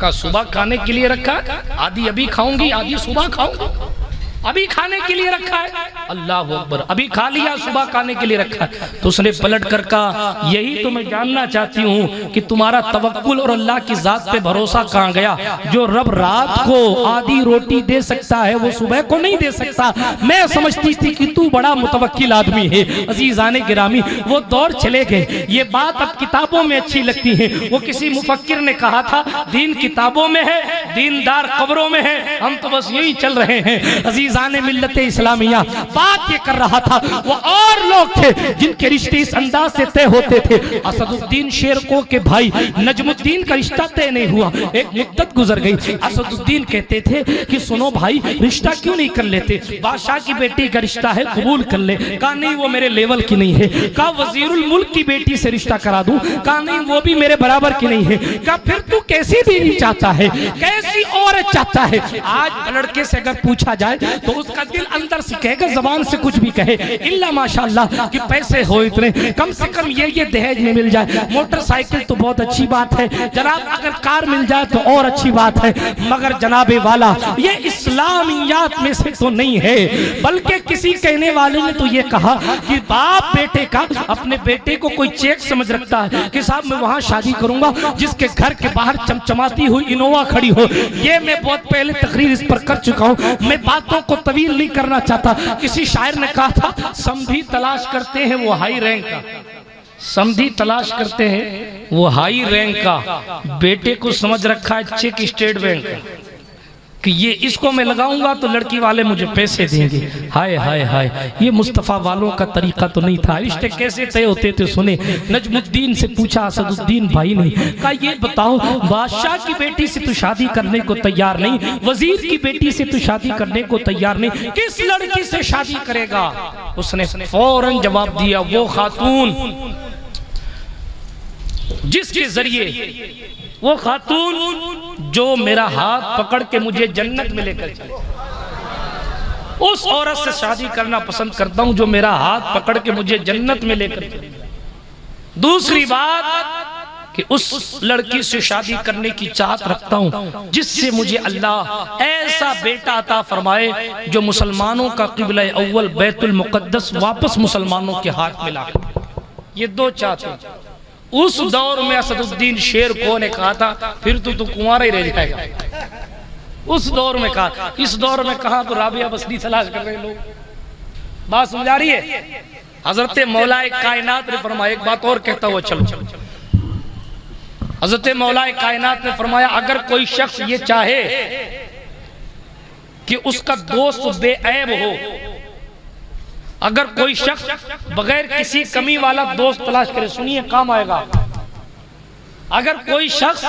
کہا صبح کھانے کے لیے رکھا ہے، آدھی ابھی کھاؤں گی آدھی صبح کھاؤں گی. ابھی کھانے کے لیے رکھا ہے. اللہ اکبر. ابھی کھا لیا صبح کھانے کے لیے رکھا ہے. تو اس نے پلٹ کر کہا یہی تو میں جاننا چاہتی ہوں کہ تمہارا توکل اور اللہ کی ذات پہ بھروسہ کہاں گیا؟ جو رب رات کو آدھی روٹی دے سکتا ہے وہ صبح کو نہیں دے سکتا. میں سمجھتی تھی کہ تو بڑا متوکل آدمی ہے. عزیزان گرامی وہ دور چلے گئے. یہ بات اب کتابوں میں اچھی لگتی ہے. وہ کسی مفکر نے کہا تھا دین کتابوں میں ہے، دیندار قبروں میں ہے، ہم تو بس یہی چل رہے ہیں. عزیز ملت اسلامیہ بات یہ کر رہا تھا. وہ اور لوگ تھے جن کے رشتے اس انداز سے طے ہوتے تھے. اسد الدین شیرکو کے بھائی نجم الدین کا رشتہ طے نہیں ہوا. ایک مدت گزر گئی. اسد الدین کہتے تھے کہ سنو بھائی رشتہ کیوں نہیں کر لیتے؟ بادشاہ کی بیٹی کا رشتہ ہے قبول کر لے. کہا نہیں وہ میرے لیول کی نہیں ہے. کہا وزیر الملک کی بیٹی سے رشتہ کرا دوں. کہا نہیں وہ بھی میرے برابر کی نہیں ہے. کہا پھر تو کیسی بیوی چاہتا ہے، کیسی عورت چاہتا ہے؟ آج لڑکے سے اگر پوچھا جائے تو اس کا دل اندر سے کہے گا زبان سے کچھ بھی کہے اللہ ماشاءاللہ کہ پیسے ہو اتنے، کم سے کم یہ دہیج میں مل جائے. موٹر سائیکل تو بہت اچھی بات ہے جناب، اگر کار مل جائے تو اور اچھی بات ہے. مگر جناب والا یہ اسلامیات میں سے تو نہیں ہے. بلکہ کسی کہنے والے نے تو یہ کہا کہ باپ بیٹے کا اپنے بیٹے کو کوئی چیک سمجھ رکھتا ہے کہ صاحب میں وہاں شادی کروں گا جس کے گھر کے باہر چمچماتی ہوئی انووا کھڑی ہو. یہ میں بہت پہلے تقریر اس پر کر چکا ہوں، میں باتوں کو طویل نہیں کرنا چاہتا. کسی شاعر نے کہا تھا سمدھی تلاش کرتے ہیں وہ ہائی رینک کا، سمدھی تلاش کرتے ہیں وہ ہائی رینک کا. بیٹے کو سمجھ رکھا ہے چیک اسٹیٹ بینک کہ یہ اس کو میں لگاؤں گا تو لڑکی والے مجھے پیسے دیں گے. ہائے ہائے ہائے، یہ مصطفیٰ والوں کا طریقہ تو نہیں تھا. رشتے کیسے طے ہوتے تھے سنیں. نجم الدین سے پوچھا اسد الدین بھائی نے، کہا یہ بتاؤ بادشاہ کی بیٹی سے تو شادی کرنے کو تیار نہیں، وزیر کی بیٹی سے تو شادی کرنے کو تیار نہیں، کس لڑکی سے شادی کرے گا؟ اس نے فوراً جواب دیا وہ خاتون جس کے ذریعے، وہ خاتون جو میرا ہاتھ پکڑ کے مجھے جنت میں لے کر چلے، اس عورت سے شادی کرنا پسند کرتا ہوں جو میرا ہاتھ پکڑ کے مجھے جنت میں لے کر چلے. دوسری بات کہ اس لڑکی سے شادی کرنے کی چاہت رکھتا ہوں جس سے مجھے اللہ ایسا بیٹا عطا فرمائے جو مسلمانوں کا قبلہ اول بیت المقدس واپس مسلمانوں کے ہاتھ میں لا کر۔ یہ دو چاہتے ہیں۔ اس دور میں اسد الدین شیر کو نے کہا تھا پھر تو کنوارا ہی رہ جائے گا۔ اس دور میں کہا، اس دور میں کہاں تو رابعہ بسری تلاش کر رہے لوگ۔ بات سمجھ آ رہی ہے؟ حضرت مولا کائنات نے فرمایا، ایک بات اور کہتا ہوا چلو، حضرت مولا کائنات نے فرمایا اگر کوئی شخص یہ چاہے کہ اس کا دوست بے عیب ہو، اگر کوئی شخص بغیر کسی کمی والا دوست تلاش کرے، سنیے کام آئے گا، اگر کوئی شخص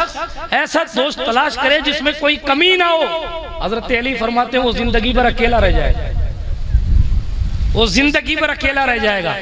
ایسا دوست تلاش کرے جس میں کوئی کمی نہ ہو، حضرت علی فرماتے ہیں وہ زندگی بھر اکیلا رہ جائے گا، وہ زندگی بھر اکیلا رہ جائے گا،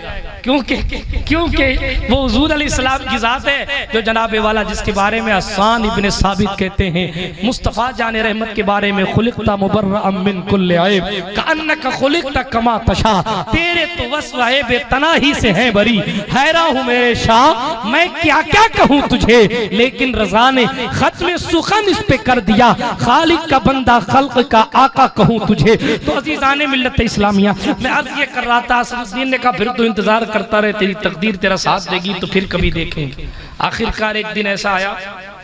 کیونکہ وہ حضور علیہ السلام کی ذات ہے جو جناب والا جس کے بارے میں حسان ابن ثابت کہتے ہیں مصطفیٰ جان رحمت کے بارے میں خلقت مبرأ من کل عیب کأنک خلقت کما تشاء، تیرے تو وصف عیب تناہی سے ہیں بری، حیران ہوں میرے شاہ میں کیا کیا کہوں تجھے، لیکن رضا نے ختم سخن اس پہ کر دیا، خالق کا بندہ خلق کا آقا کہوں تجھے۔ تو عزیزان ملت اسلامیہ میں عرض یہ کر رہا تھا، اسد الدین نے کہا پھر تو انتظار کرتا رہے، تیری تقدیر تیرا ساتھ دے گی تو پھر کبھی دیکھیں گے۔ آخرکار ایک دن ایسا آیا،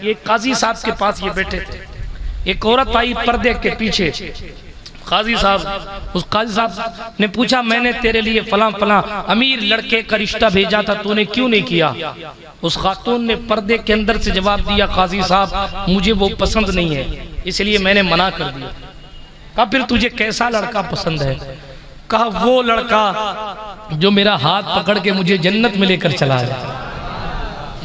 یہ قاضی صاحب کے پاس یہ بیٹھے تھے، ایک عورت آئی پردے کے پیچھے، قاضی صاحب، اس قاضی صاحب نے پوچھا میں نے تیرے لیے فلاں فلاں امیر لڑکے کا رشتہ بھیجا تھا، تو نے کیوں نہیں کیا؟ اس خاتون نے پردے کے اندر سے جواب دیا قاضی صاحب مجھے وہ پسند نہیں ہے اس لیے میں نے منع کر دیا۔ کہا پھر تجھے کیسا لڑکا پسند ہے؟ کہا وہ لڑکا جو میرا ہاتھ پکڑ کے مجھے جنت میں لے کر چلا جائے،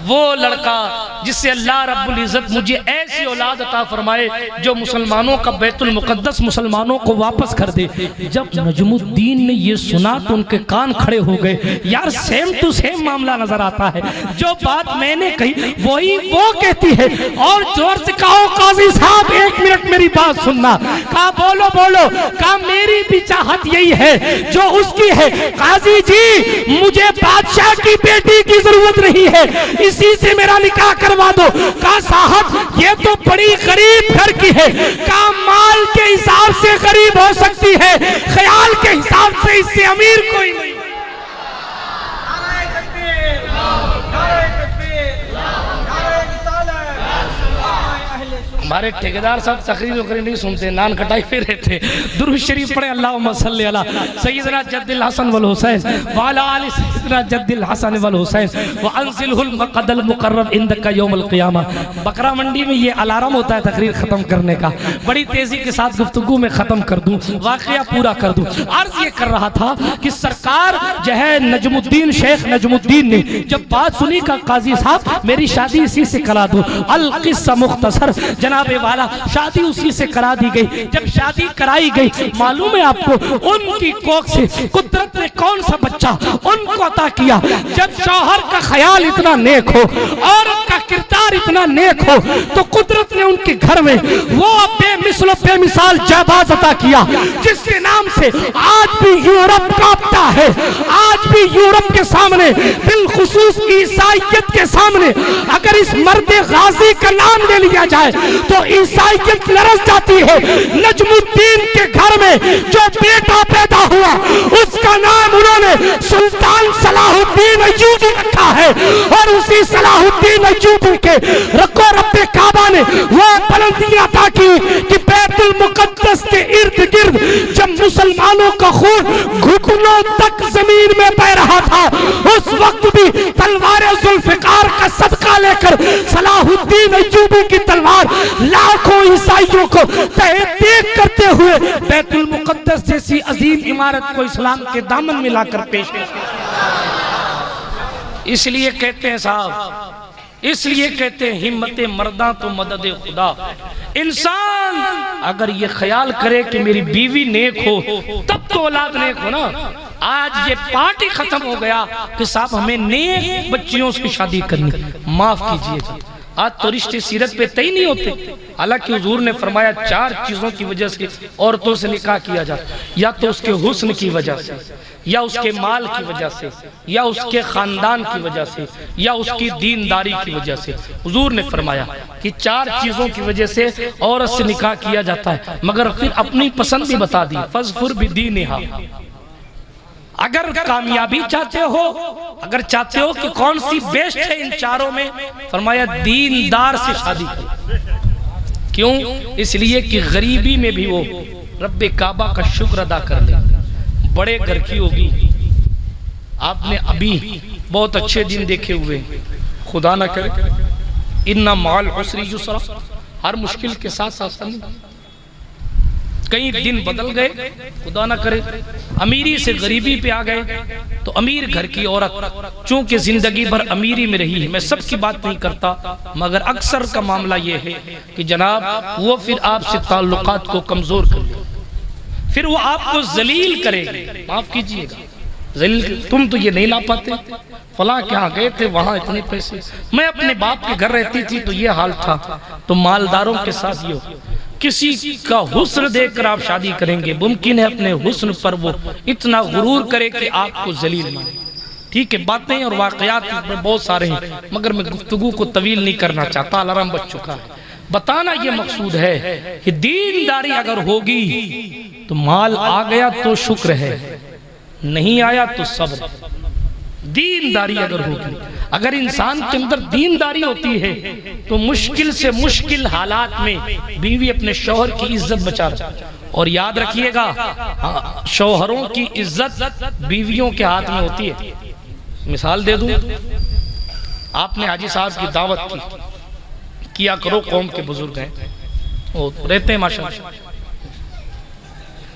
وہ لڑکا جس سے اللہ رب العزت مجھے ایسی اولاد عطا فرمائے جو مسلمانوں کا بیت المقدس مسلمانوں کو واپس کر دے۔ جب نجم الدین نے یہ سنا تو ان کے کان کھڑے ہو گئے، یار سیم ٹو سیم معاملہ نظر آتا ہے، جو بات میں نے کہی وہی وہ کہتی ہے، اور زور سے کہو قاضی صاحب ایک منٹ میری بات سننا۔ کہا بولو بولو، کہا میری بھی چاہت یہی ہے جو اس کی ہے، قاضی جی مجھے بادشاہ کی بیٹی کی ضرورت نہیں ہے، اسی سے میرا نکاح کروا دو۔ کہا صاحب یہ تو بڑی غریب گھر کی ہے، کہا مال کے حساب سے غریب ہو سکتی ہے، خیال کے حساب سے اس سے امیر کوئی نہیں۔ ہمارے ٹھیکیدار صاحب تقریر وقریر نہیں سنتے، نان کٹائی پہ رہتے، درود شریف پڑھے اللہم صلی علی سیدنا جد الحسن والحسین وعلی آل سیدنا جد الحسن والحسین وانزلہ المقعد المقرب عندک یوم القیامہ۔ بکرا منڈی میں یہ الارم ہوتا ہے تقریر ختم کرنے کا، بڑی تیزی کے ساتھ گفتگو میں ختم کر دوں، واقعہ پورا کر دوں۔ عرض یہ کر رہا تھا کہ سرکار جو ہے نجم الدین شیخ نجم الدین نے جب بات سنی کا قاضی صاحب میری شادی اسی سے کرا دو، القصہ مختصر جناب والا شادی اسی سے کرا دی گئی۔ جب شادی کرائی گئی معلوم ہے آپ کو ان کی کوکھ سے قدرت نے کون سا بچہ ان کو عطا کیا۔ جب شوہر کا خیال اتنا نیک ہو، عورت کا کردار اتنا نیک ہو، تو قدرت نے ان کے گھر میں وہ بے مثل و بے مثال جائیداد عطا کیا جس کے نام سے آج بھی یورپ کانپتا ہے۔ آج بھی یورپ کے سامنے بالخصوص عیسائیت کے سامنے اگر اس مرد غازی کا نام لے لیا جائے تو عیسائیت لرز جاتی ہے۔ نجم الدین کے گھر میں جو بیٹا پیدا ہوا اس کا نام انہوں نے سلطان صلاح الدین ایوبی رکھا ہے، اور اسی صلاح الدین ایوبی کے رکو رب کعبہ نے وہ بلندی عطا کی کہ بیت المقدس کے ارد گرد جب مسلمانوں کا خون گھٹنوں تک زمین میں بہ رہا تھا اس وقت بھی تلوار ذوالفقار کا صدقہ لے کر صلاح الدین ایوبی کی تلوار لاکھوں عیسائیوں کو تحقیق کرتے ہوئے بیت المقدس جیسی عظیم عمارت کو اسلام کے دامن میں لا کر پیش کیا۔ اس لیے کہتے ہیں صاحب، اس لیے کہتے ہیں ہمت مرداں تو مدد خدا۔ انسان اگر یہ خیال کرے کہ میری بیوی نیک ہو تب تو اولاد نیک ہو نا۔ آج یہ پارٹی ختم ہو گیا کہ صاحب ہمیں نیک بچیوں سے شادی کرنی، معاف کیجئے آج تو رشتے سیرت پہ طے نہیں ہوتے. حالانکہ حضور نے فرمایا 4 چیزوں کی وجہ سے عورتوں سے نکاح کیا جاتا، یا تو اس کے حسن کی وجہ سے، یا اس کے مال کی وجہ سے، یا اس کے خاندان کی وجہ سے، یا اس کی دینداری کی وجہ سے. حضور نے فرمایا کہ 4 چیزوں کی وجہ سے عورت سے نکاح کیا جاتا ہے، مگر پھر اپنی پسند بھی بتا دی. فَاظْفُرْ بِدِينِهَا، اگر کامیابی چاہتے ہو، اگر چاہتے ہو کہ کون سی بیسٹ ہے ان 4 میں، فرمایا دیندار سے شادی کرو. کیوں؟ اس لیے کہ غریبی میں بھی وہ رب کعبہ کا شکر ادا کر لے. بڑے گھر کی ہوگی، آپ نے ابھی بہت اچھے دن دیکھے ہوئے، خدا نہ کرے اِنَّ مَعَ الْعُسْرِ يُسْرًا، ہر مشکل کے ساتھ آسانی. کئی دن بدل گئے، خدا نہ کرے امیری سے غریبی پہ آ گئے تو امیر گھر کی عورت چونکہ زندگی بھر امیری میں رہی ہے، میں سب کی بات نہیں کرتا، مگر اکثر کا معاملہ یہ ہے کہ جناب وہ پھر آپ سے تعلقات کو کمزور کر لے، پھر وہ آپ کو ذلیل کرے گی. معاف کیجئے گا، ذلیل، تم تو یہ نہیں لا پاتے، فلاں کہاں گئے تھے وہاں اتنے پیسے، میں اپنے باپ کے گھر رہتی تھی تو یہ حال تھا. تو مالداروں کے ساتھ یہ ہو، کسی کا حسن دیکھ کر آپ شادی کریں گے، ممکن ہے اپنے حسن پر وہ اتنا غرور کرے کہ آپ کو ذلیل مانے. ٹھیک ہے، باتیں اور واقعات بہت سارے ہیں، مگر میں گفتگو کو طویل نہیں کرنا چاہتا، الارم بج چکا ہے. بتانا یہ مقصود ہے کہ دینداری اگر ہوگی تو مال آ گیا تو شکر ہے، نہیں آیا تو صبر. دینداری اگر ہوگی، اگر انسان کے اندر دینداری ہوتی ہے تو مشکل سے مشکل حالات میں بیوی اپنے شوہر کی عزت بچا رہا. اور یاد رکھیے گا، شوہروں کی عزت بیویوں کے ہاتھ میں ہوتی ہے. مثال دے دوں، آپ نے حاجی صاحب کی دعوت کیا کرو، قوم کے بزرگ ہیں وہ رہتے ہیں ماشاءاللہ.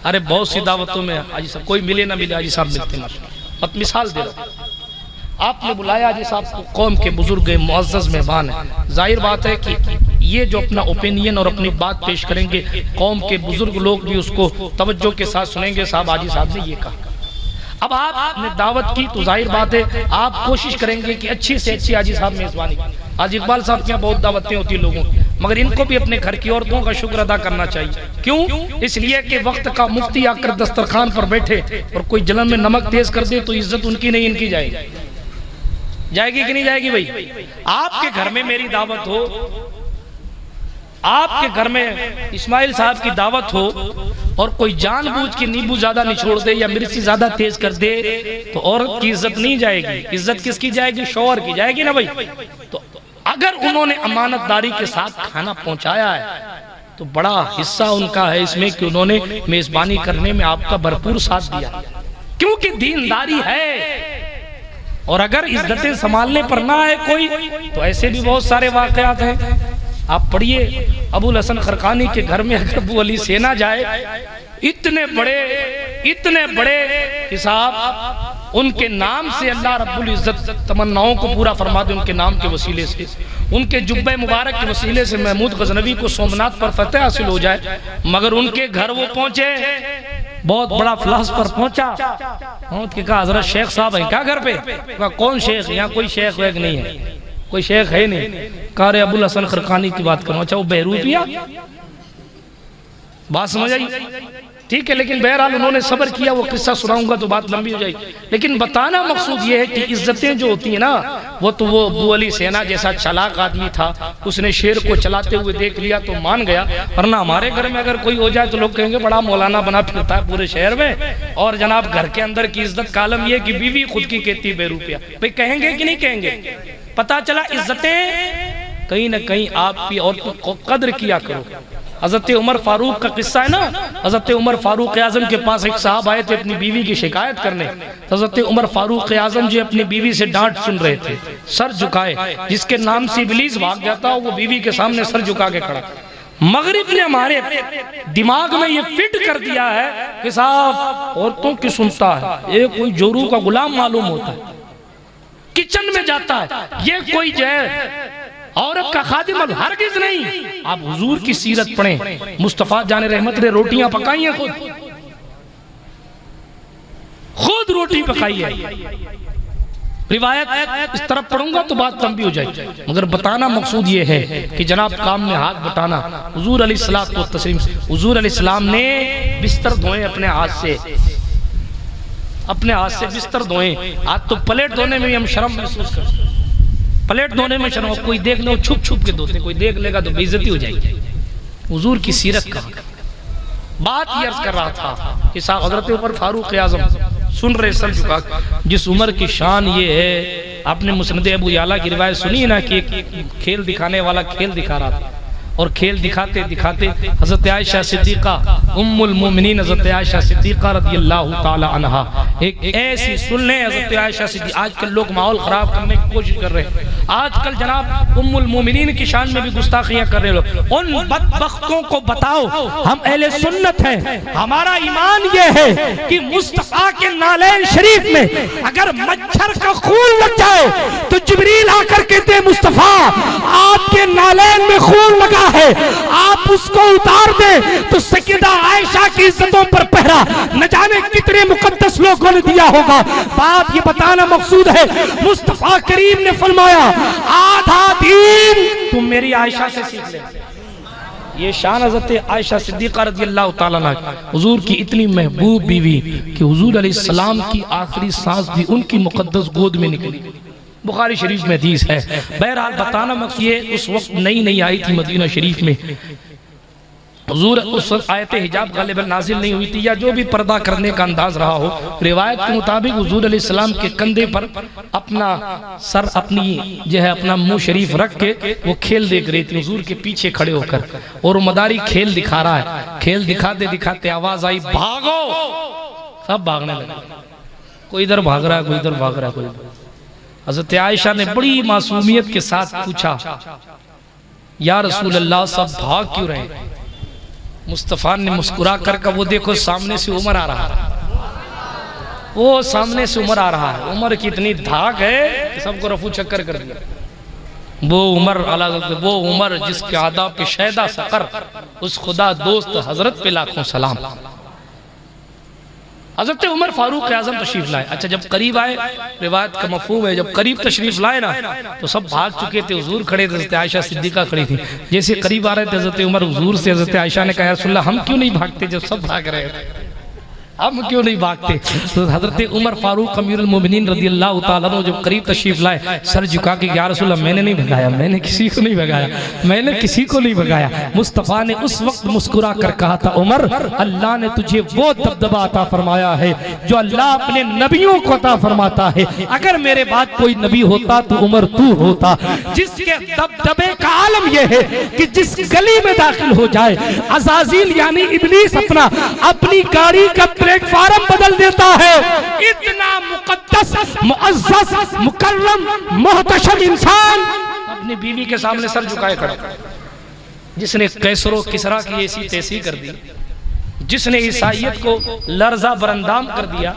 ارے بہت سی دعوتوں میں حاجی صاحب کوئی ملے نہ ملے، حاجی صاحب ملتے ہیں ماشاءاللہ. مثال دے رہا ہوں، آپ نے بلایا حاجی صاحب کو، قوم کے بزرگ معزز مہمان ہیں. ظاہر بات ہے کہ یہ جو اپنا اوپینین اور اپنی بات پیش کریں گے، قوم کے بزرگ لوگ بھی اس کو توجہ کے ساتھ سنیں گے، صاحب حاجی صاحب نے یہ کہا. اب آپ نے دعوت کی تو ظاہر بات ہے آپ کوشش کریں گے کہ اچھی سے اچھی حاجی صاحب میزبانی. آج اقبال صاحب کے یہاں بہت دعوتیں ہوتی ہیں لوگوں کی، مگر ان کو بھی اپنے گھر کی عورتوں کا شکر ادا کرنا چاہیے. کیوں؟ اس لیے کہ وقت کا مفتی آ کر دسترخوان پر بیٹھے اور کوئی جلن میں نمک تیز کر دے تو عزت ان کی نہیں ان کی جائے گی. جائے گی کہ نہیں جائے گی بھائی؟ آپ کے گھر میں میری دعوت ہو، آپ کے گھر میں اسماعیل صاحب کی دعوت ہو اور کوئی جان بوجھ کے نیبو زیادہ نچوڑ دے یا مرچی زیادہ تیز کر دے تو عورت کی عزت نہیں جائے گی. عزت کس کی جائے گی؟ شوہر کی جائے گی نا بھائی. تو اگر انہوں نے امانت داری کے ساتھ کھانا پہنچایا ہے تو بڑا حصہ ان کا ہے اس میں کہ انہوں نے میزبانی کرنے میں آپ کا بھرپور ساتھ دیا، کیونکہ دینداری ہے. اور اگر عزتیں سنبھالنے پر نہ آئے کوئی تو ایسے بھی بہت سارے واقعات ہیں. آپ پڑھئے ابو الحسن خرقانی کے گھر میں اگر ابو علی سینا جائے، اتنے بڑے حساب ان کے نام سے اللہ رب العزت تمناؤں کو پورا فرما دے. ان کے نام کے وسیلے سے، ان کے جبہ مبارک کے وسیلے سے محمود غزنوی کو سومنات پر فتح حاصل ہو جائے، مگر ان کے گھر وہ پہنچے، بہت بڑا فلاسفر پہنچا، کہا حضرت شیخ صاحب ہیں کیا گھر پہ؟ کہا کون شیخ؟ یہاں کوئی شیخ ویک نہیں ہے، کوئی شیخ ہے نہیں. کہا رہے ابو الحسن خرقانی کی بات کرنا. اچھا وہ بہروپیہ بات سمجھ آئی؟ ٹھیک ہے، لیکن بہرحال انہوں نے صبر کیا. وہ قصہ سناؤں گا تو بات لمبی ہو جائے گی، لیکن بتانا مقصود یہ ہے کہ عزتیں جو ہوتی ہیں نا، وہ تو وہ ابو علی سینا جیسا چالاک آدمی تھا، اس نے شیر کو چلاتے ہوئے دیکھ لیا تو مان گیا. ورنہ ہمارے گھر میں اگر کوئی ہو جائے تو لوگ کہیں گے بڑا مولانا بنا پھرتا ہے پورے شہر میں. اور جناب گھر کے اندر کی عزت کا عالم یہ کہ بیوی خود کی کہتی بے روپیہ. بھئی کہیں گے کہ نہیں کہیں گے؟ پتا چلا عزتیں کہیں نہ کہیں آپ کی عورتوں کو قدر کیا کرو. حضرت عمر فاروق کا قصہ ہے نا، حضرت عمر فاروق اعظم کے پاس ایک صاحب آئے تھے اپنی بیوی کی شکایت کرنے. حضرت عمر فاروق اعظم جو اپنی بیوی سے ڈانٹ سن رہے تھے، سر جھکائے، جس کے نام سے ابلیس بھاگ جاتا وہ بیوی کے سامنے سر جھکا کے کھڑا. مغرب نے ہمارے دماغ میں یہ فٹ کر دیا ہے کہ صاحب عورتوں کی سنتا ہے، یہ کوئی جورو کا غلام معلوم ہوتا ہے، کچن میں جاتا ہے، یہ کوئی جو ہے عورت کا خادم. اب ہرگز نہیں. آپ حضور کی سیرت پڑھیں، مصطفیٰ جان رحمت نے روٹیاں پکائی ہیں، خود روٹی پکائی ہے. روایت اس طرح پڑھوں گا تو بات لمبی ہو جائے، مگر بتانا مقصود یہ ہے کہ جناب کام میں ہاتھ بٹانا. حضور علیہ السلام حضور علیہ السلام نے بستر دھوئے اپنے ہاتھ سے، اپنے ہاتھ سے بستر دھوئے. آج تو پلیٹ دھونے میں بھی ہم شرم محسوس کرتے ہیں، پلیٹ دھونے میں شرم، کوئی دیکھ لے چھپ چھپ کے دھوتے، کوئی دیکھ لے گا تو بے عزتی ہو جائے گی. حضور کی سیرت کا بات یہ عرض کر رہا تھا کہ حضرت عمر فاروق اعظم سن رہے سر جھکا، جس عمر کی شان یہ ہے. آپ نے مسند ابو یعلا کی روایت سنی ہے نا کہ ایک کھیل دکھانے والا کھیل دکھا رہا تھا، اور کھیل دکھاتے دکھاتے حضرت عائشہ صدیقہ ام المومنین حضرت عائشہ صدیقہ رضی اللہ تعالی عنہا ایک ایسی سن لیں. حضرت عائشہ صدیقہ، آج کل لوگ ماحول خراب کرنے کی کوشش کر رہے ہیں، آج کل جناب ام المومنین کی شان میں بھی گستاخیاں کر رہے لوگ. ان بدبختوں کو بتاؤ ہم اہل سنت ہیں، ہمارا ایمان یہ ہے کہ مصطفیٰ کے نالین شریف میں اگر مچھر کا خون لگ جائے تو جبریل آ کر کہتے ہیں مصطفیٰ آپ کے نالین میں خون لگا ہے، آپ اس کو اتار دیں تو سیدہ عائشہ کی عزتوں پر پہرا نہ جانے کتنے مقدس لوگوں نے دیا ہوگا. بات یہ بتانا مقصود ہے، مصطفیٰ کریم نے فرمایا آدھا دین تم میری عائشہ سے سیکھ لیں. یہ شان حضرت عائشہ صدیقہ رضی اللہ تعالیٰ عنہ، حضور کی اتنی محبوب بیوی کہ حضور علیہ السلام کی آخری سانس بھی ان کی مقدس گود میں نکلی. بخاری شریف میں حدیث ہے. بہرحال بتانا مقصد یہ اس وقت نئی آئی تھی مدینہ شریف میں. حضور اس وقت آیت حجاب غالباً نازل نہیں ہوئی تھی، یا جو بھی پردہ کرنے کا انداز رہا ہو. روایت کے مطابق حضور علیہ السلام کے کندھے پر اپنا سر، اپنی جو ہے اپنا منہ شریف رکھ کے وہ کھیل دیکھ رہی تھی حضور کے پیچھے کھڑے ہو کر، اور مداری کھیل دکھا رہا ہے. کھیل دکھاتے دکھاتے آواز آئی بھاگو، سب بھاگنے لگے، کوئی ادھر بھاگ رہا ہے، کوئی ادھر بھاگ رہا ہے، کوئی ادھر. حضرت عائشہ نے بڑی معصومیت کے ساتھ پوچھا یا رسول اللہ سب بھاگ کیوں رہے؟ مصطفیٰ نے مسکرا کر وہ دیکھو سامنے سے عمر آ رہا ہے، وہ سامنے سے عمر آ رہا ہے. عمر کی اتنی دھاک ہے کہ سب کو رفو چکر کر دیا. وہ عمر جس کے آداب پہ شیدہ سقر، اس خدا دوست حضرت پہ لاکھوں سلام. حضرت عمر فاروق اعظم تشریف لائے. اچھا جب قریب آئے، روایت کا مفہوم ہے جب قریب تشریف لائے نا تو سب بھاگ چکے تھے. حضور کھڑے تھے، حضرت عائشہ صدیقہ کھڑی تھی. جیسے قریب آ رہے تھے حضرت عمر حضور سے، حضرت عائشہ نے کہا یا رسول اللہ ہم کیوں نہیں بھاگتے جب سب بھاگ رہے تھے، ہم کیوں نہیں بھاگتے؟ تو حضرت عمر فاروق امیر المومنین رضی اللہ تعالیٰ عنہ جب قریب تشریف لائے، سر جھکا کے یا رسول اللہ میں نے نہیں بھگایا، میں نے کسی کو نہیں بھگایا، میں نے کسی کو نہیں بھگایا. مصطفیٰ نے اس وقت مسکرا کر کہا تھا عمر اللہ نے تجھے وہ دبدبہ عطا فرمایا ہے جو اللہ اپنے نبیوں کو عطا فرماتا ہے. اگر میرے بعد کوئی نبی ہوتا تو عمر تو ہوتا، جس کے دبدبے کا عالم یہ ہے کہ جس گلی میں داخل ہو جائے عزازیل یعنی ابلیس اپنی گاڑی کا پلیٹ فارم بدل دیتا ہے. اتنا مقدس، معزز، مکرم، محتشم انسان اپنی بیوی کے سامنے سر جھکائے کھڑا، جس نے قیصر و کسریٰ کی ایسی تیسی کر دی، جس نے عیسائیت کو لرزہ برندام کر دیا،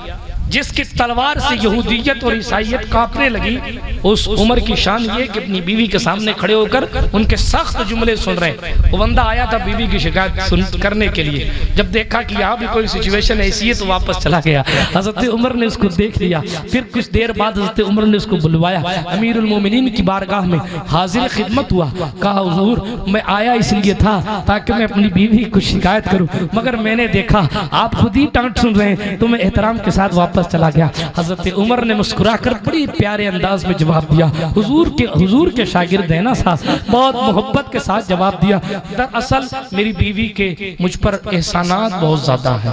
جس کی تلوار سے یہودیت اور عیسائیت کانپنے لگی. اس عمر کی شان یہ کہ اپنی بیوی کے سامنے کھڑے ہو کر ان کے سخت جملے سن رہے ہیں. وہ بندہ آیا تھا بیوی کی شکایت کرنے کے لیے، جب دیکھا کہ یہاں بھی کوئی سچویشن ایسی ہے تو واپس چلا گیا. حضرت عمر نے اس کو دیکھ لیا، پھر کچھ دیر بعد حضرت عمر نے اس کو بلوایا، امیر المومنین کی بارگاہ میں حاضر خدمت ہوا. کہا حضور میں آیا اس لیے تھا تاکہ میں اپنی بیوی کو شکایت کروں، مگر میں نے دیکھا آپ خود ہی ڈانٹ سن رہے ہیں تو میں احترام کے ساتھ واپس چلا گیا. حضرت عمر نے مسکرا کر بڑی پیارے انداز میں جواب دیا. حضور کے شاگرد ہیں نا صاحب، بہت محبت کے ساتھ جواب دیا. دراصل میری بیوی کے مجھ پر احسانات بہت زیادہ ہیں،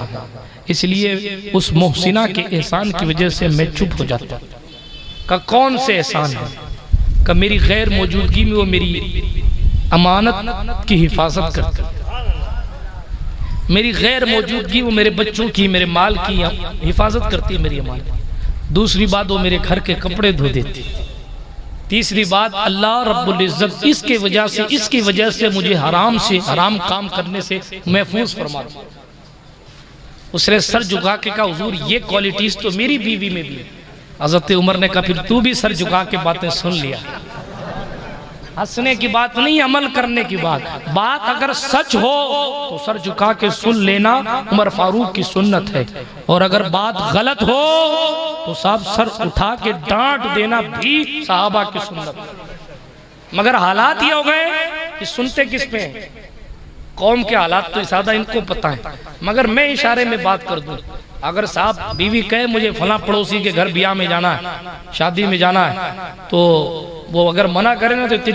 اس لیے اس محسنہ کے احسان کی وجہ سے میں چپ ہو جاتا ہوں. کہ کون سے احسان ہے؟ کہ میری غیر موجودگی میں وہ میری امانت کی حفاظت کرتا ہے، میری غیر موجودگی وہ میرے بچوں کی، میرے مال کی حفاظت کرتی ہے میری امانت. دوسری بات وہ میرے گھر کے کپڑے دھو دیتی. تیسری بات اللہ رب العزت اس کی وجہ سے مجھے حرام کام کرنے سے محفوظ فرماتا. اس نے سر جھکا کے کہا حضور یہ کوالٹیز تو میری بیوی میں بھی ہے. حضرت عمر نے کہا پھر تو بھی سر جھکا کے باتیں سن لیا. ہنسنے کی بات نہیں، عمل کرنے کی بات اگر سچ ہو تو سر جھکا کے سن لینا عمر فاروق کی سنت ہے، اور اگر بات غلط ہو تو صاحب سر اٹھا کے ڈانٹ دینا بھی صحابہ کی سنت ہے۔ مگر حالات یہ ہو گئے کہ سنتے کس پہ ہیں؟ قوم کے حالات تو زیادہ ان کو پتہ ہے، مگر میں اشارے میں بات کر دوں، اگر صاحب بیوی کہے مجھے فلاں پڑوسی کے گھر بیاہ میں جانا ہے، شادی میں جانا ہے، تو وہ اگر منع کرے نا تو اتنی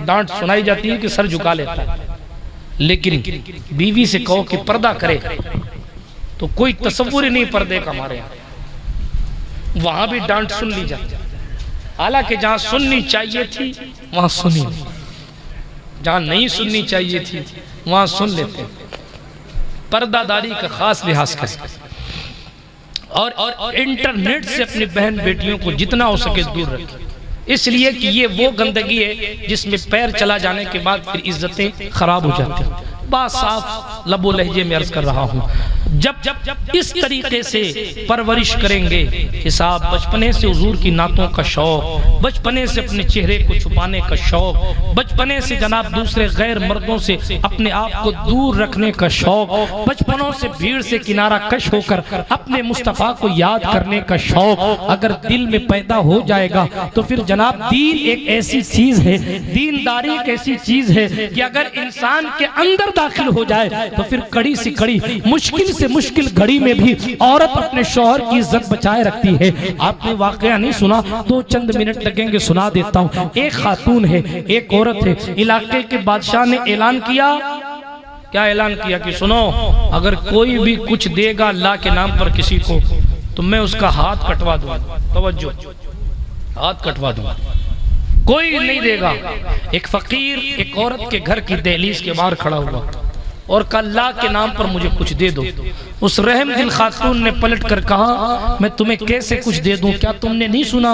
ڈانٹ سنائی جاتی ہے کہ سر جھکا لیتا ہے۔ لیکن بیوی سے کہو کہ پردہ کرے تو کوئی تصور ہی نہیں پردے کا ہمارے یہاں، وہاں بھی ڈانٹ سن لی جاتی، حالانکہ جہاں سننی چاہیے تھی وہاں سنی، جہاں نہیں سننی چاہیے تھی وہاں سن لیتے۔ پردہ داری کا خاص لحاظ کریں، اور انٹرنیٹ سے اپنی بہن بیٹیوں کو جتنا ہو سکے دور رکھیں، اس لیے کہ یہ وہ گندگی ہے جس میں پیر چلا جانے کے بعد پھر عزتیں خراب ہو جاتی ہیں۔ بات صاف لب و لہجے میں عرض کر رہا ہوں، جب اس طریقے سے پرورش کریں گے کہ صاحب بچپنے سے حضور کی نعتوں کا شوق، بچپنے سے اپنے چہرے کو چھپانے کا شوق، بچپنے سے جناب دوسرے غیر مردوں سے اپنے آپ کو دور رکھنے کا شوق، بچپنوں سے بھیڑ سے کنارہ کش ہو کر اپنے مصطفیٰ کو یاد کرنے کا شوق اگر دل میں پیدا ہو جائے گا تو پھر جناب دین ایک ایسی چیز ہے، دینداری ایک ایسی چیز ہے کہ اگر انسان کے اندر داخل ہو جائے تو پھر کڑی سے کڑی مشکل سے مشکل گھڑی میں بھی عورت اپنے شوہر کی عزت بچائے رکھتی ہے۔ آپ نے واقعہ نہیں سنا، دو چند منٹ لگیں گے سنا دیتا ہوں۔ ایک خاتون ہے، ایک عورت ہے، علاقے کے بادشاہ نے اعلان کیا، کیا اعلان کیا کہ سنو اگر کوئی بھی کچھ دے گا اللہ کے نام پر کسی کو تو میں اس کا ہاتھ کٹوا دوں، توجہ، ہاتھ کٹوا دوں، کوئی نہیں دے گا۔ ایک فقیر ایک عورت کے گھر کی دہلیز کے باہر کھڑا ہوا اور کہا اللہ کے نام پر مجھے کچھ دے دو۔ اس رحم دل خاتون نے پلٹ کر کہا میں تمہیں کیسے کچھ دے دوں، کیا تم نے نہیں سنا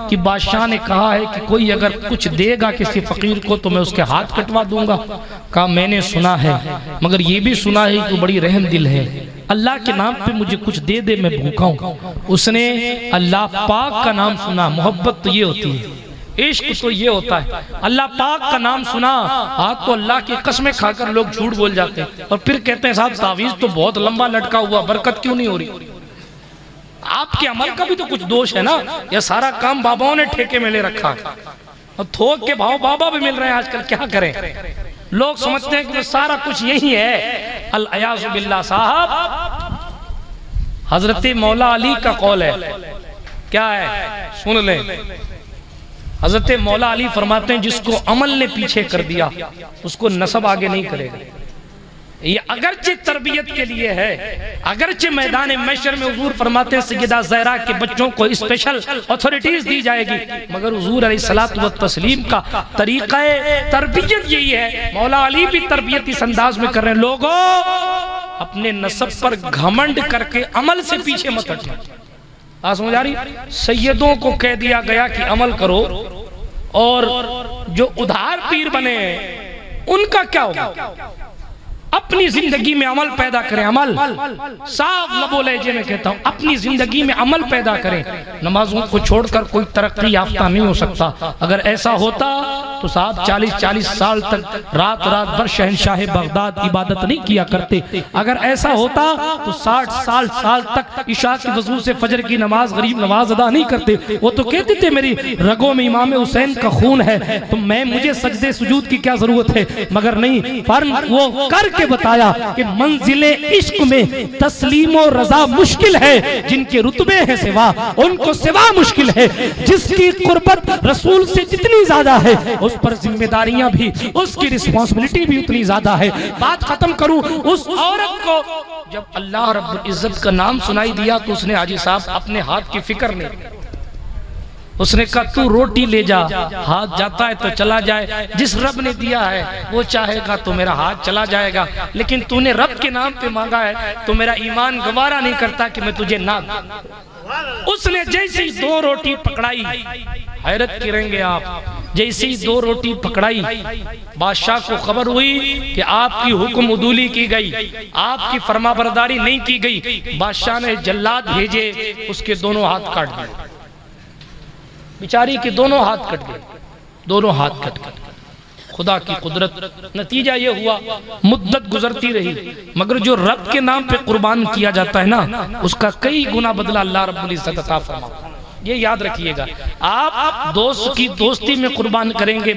کہ بادشاہ نے کہا ہے کہ کوئی اگر کچھ دے گا کسی فقیر کو تو میں اس کے ہاتھ کٹوا دوں گا؟ کہا میں نے سنا ہے، مگر یہ بھی سنا ہے کہ بڑی رحم دل ہے، اللہ کے نام پہ مجھے کچھ دے دے میں بھوکا ہوں۔ اس نے اللہ پاک کا نام سنا، محبت تو یہ ہوتی ہے، عشق تو یہ ہوتا ہے، اللہ پاک کا نام سنا، آج تو اللہ کی قسمیں کھا کر لوگ جھوٹ بول جاتے ہیں اور پھر کہتے ہیں صاحب تعویذ تو بہت لمبا لٹکا ہوا، برکت کیوں نہیں ہو رہی؟ آپ کے عمل کا بھی تو کچھ دوش ہے نا، یہ سارا کام باباؤں نے ٹھیکے میں لے رکھا ہے اور تھوک کے بھاؤ بابا بھی مل رہے ہیں آج کل، کیا کریں؟ لوگ سمجھتے ہیں کہ سارا کچھ یہی ہے، الیاذ باللہ۔ صاحب حضرت مولا علی کا قول ہے، کیا ہے سن لیں، حضرت مولا علی فرماتے ہیں جس کو عمل نے پیچھے کر دیا اس کو نسب آگے نہیں کرے گا۔ یہ اگرچہ تربیت کے لیے ہے، اگرچہ میدان محشر میں حضور فرماتے ہیں سیدہ زہرا کے بچوں کو اسپیشل اتھارٹیز دی جائے گی، مگر حضور علیہ الصلوۃ والتسلیم کا طریقہ تربیت یہی ہے۔ مولا علی بھی تربیت اس انداز میں کر رہے ہیں، لوگوں اپنے نسب پر گھمنڈ کر کے عمل سے پیچھے مت ہٹنا۔ سمجھ آ رہی؟ سیدوں کو کہہ دیا گیا کہ عمل کرو، اور جو ادھار پیر بنے ان کا کیا ہوگا؟ اپنی زندگی میں عمل پیدا کریں، عمل صاف لب و لہجے میں کہتا ہوں، اپنی زندگی میں عمل پیدا کریں۔ نمازوں کو چھوڑ کر کوئی ترقی یافتہ نہیں ہو سکتا، اگر ایسا ہوتا تو صاحب 40 سال تک رات بھر شہنشاہ بغداد عبادت نہیں کیا کرتے، اگر ایسا ہوتا تو 60 سال تک عشاء کی وضو سے فجر کی نماز غریب نماز ادا نہیں کرتے۔ وہ تو کہتے تھے میری رگوں میں امام حسین کا خون ہے تو مجھے سجدے سجود کی کیا ضرورت ہے، مگر نہیں، وہ کر کے بتایا کہ منزل عشق میں تسلیم و رضا مشکل ہے، جن کے رتبے ہیں سوا ان کو سوا مشکل ہے، جس کی قربت رسول سے جتنی زیادہ ہے اس پر ذمہ داریاں بھی، اس کی رسپانسبلٹی بھی اتنی زیادہ ہے۔ بات ختم کروں، اس عورت کو جب اللہ رب العزت کا نام سنائی دیا تو اس نے حاجی صاحب اپنے ہاتھ کی فکر نہیں، اس نے کہا تو روٹی لے جا، ہاتھ جاتا ہے تو چلا جائے، جس رب نے دیا ہے وہ چاہے گا تو میرا ہاتھ چلا جائے گا، لیکن تو نے رب کے نام پہ مانگا ہے تو میرا ایمان گوارا نہیں کرتا کہ میں تجھے نہ دوں۔ اس نے جیسی 2 روٹی پکڑائی، حیرت کریں گے آپ، جیسی 2 روٹی پکڑائی بادشاہ کو خبر ہوئی کہ آپ کی حکم عدولی کی گئی، آپ کی فرما برداری نہیں کی گئی، بادشاہ نے جلاد بھیجے، اس کے دونوں ہاتھ کاٹ دیے، بیچاری کے دونوں ہاتھ کٹ گئے، دونوں ہاتھ کٹ گئے۔ خدا کی قدرت. نتیجہ یہ ہوا مدت گزرتی رہی مگر جو رب کے نام پہ قربان کیا جاتا ہے نا اس کا کئی گنا بدلہ اللہ رب العزت عطا فرما. یہ یاد رکھیے گا. آپ دوست کی دوستی میں قربان کریں گے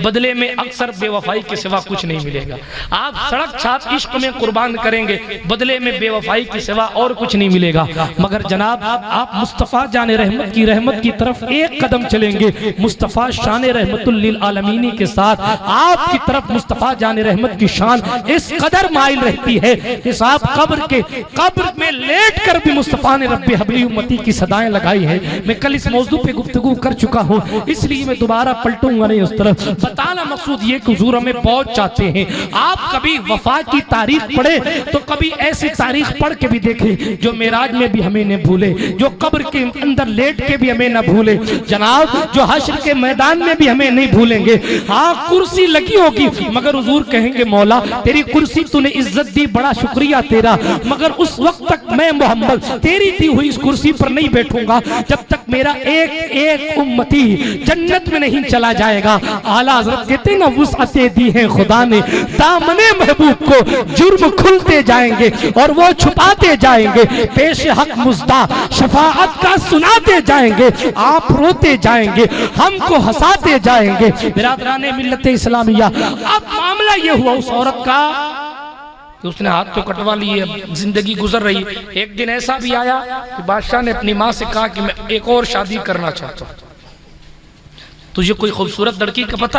بدلے میں اکثر بے وفائی کے سوا کچھ نہیں ملے گا. آپ سڑک چھاپ عشق میں قربان کریں گے بدلے میں بے وفائی کے سوا اور کچھ نہیں ملے گا. مگر جناب آپ مصطفیٰ جان رحمت کی طرف ایک قدم چلیں گے مصطفیٰ شان رحمت للعالمین کے ساتھ. آپ کی طرف مصطفیٰ جان رحمت کی شان اس قدر مائل رہتی ہے کہ آپ قبر میں لیٹ کر بھی مصطفیٰ نے رب حبلی امتی کی صدائیں لگائی ہیں. میں کل اس موضوع پہ گفتگو کر چکا ہوں اس لیے میں دوبارہ پلٹوں گا نہیں اس طرف. بتانا مقصود یہ کہ حضور ہمیں پہنچ چاہتے ہیں. آپ کبھی وفا کی تاریخ پڑھے تو کبھی ایسی تاریخ پڑھ کے بھی دیکھیں جو معراج میں بھی ہمیں نہ بھولے, جو قبر کے اندر لیٹ کے بھی ہمیں نہ بھولے جناب, جو حشر کے میدان میں بھی ہمیں نہیں بھولیں گے. ہاں کرسی لگی ہوگی مگر حضور کہیں گے مولا تیری کرسی تو نے عزت دی, بڑا شکریہ تیرا, مگر اس وقت تک میں محمد تیری دی ہوئی اس کرسی پر نہیں بیٹھوں گا جب تک میرا ایک ایک امتی جنت میں نہیں چلا جائے گا. اعلیٰ حضرت کہتے ہیں نا وسعتیں دی ہیں خدا نے دامن محبوب کو, جرم کھلتے جائیں گے اور وہ چھپاتے جائیں گے, پیش حق مزدہ شفاعت کا سناتے جائیں گے, آپ روتے جائیں گے ہم کو ہنساتے جائیں گے. برادران ملت اسلامیہ اب معاملہ یہ ہوا اس عورت کا کہ اس نے ہاتھ تو کٹوا لیے, زندگی گزر رہی. ایک دن ایسا بھی آیا کہ بادشاہ نے اپنی ماں سے کہا کہ میں ایک اور شادی کرنا چاہتا ہوں, تجھے کوئی خوبصورت لڑکی کا پتہ؟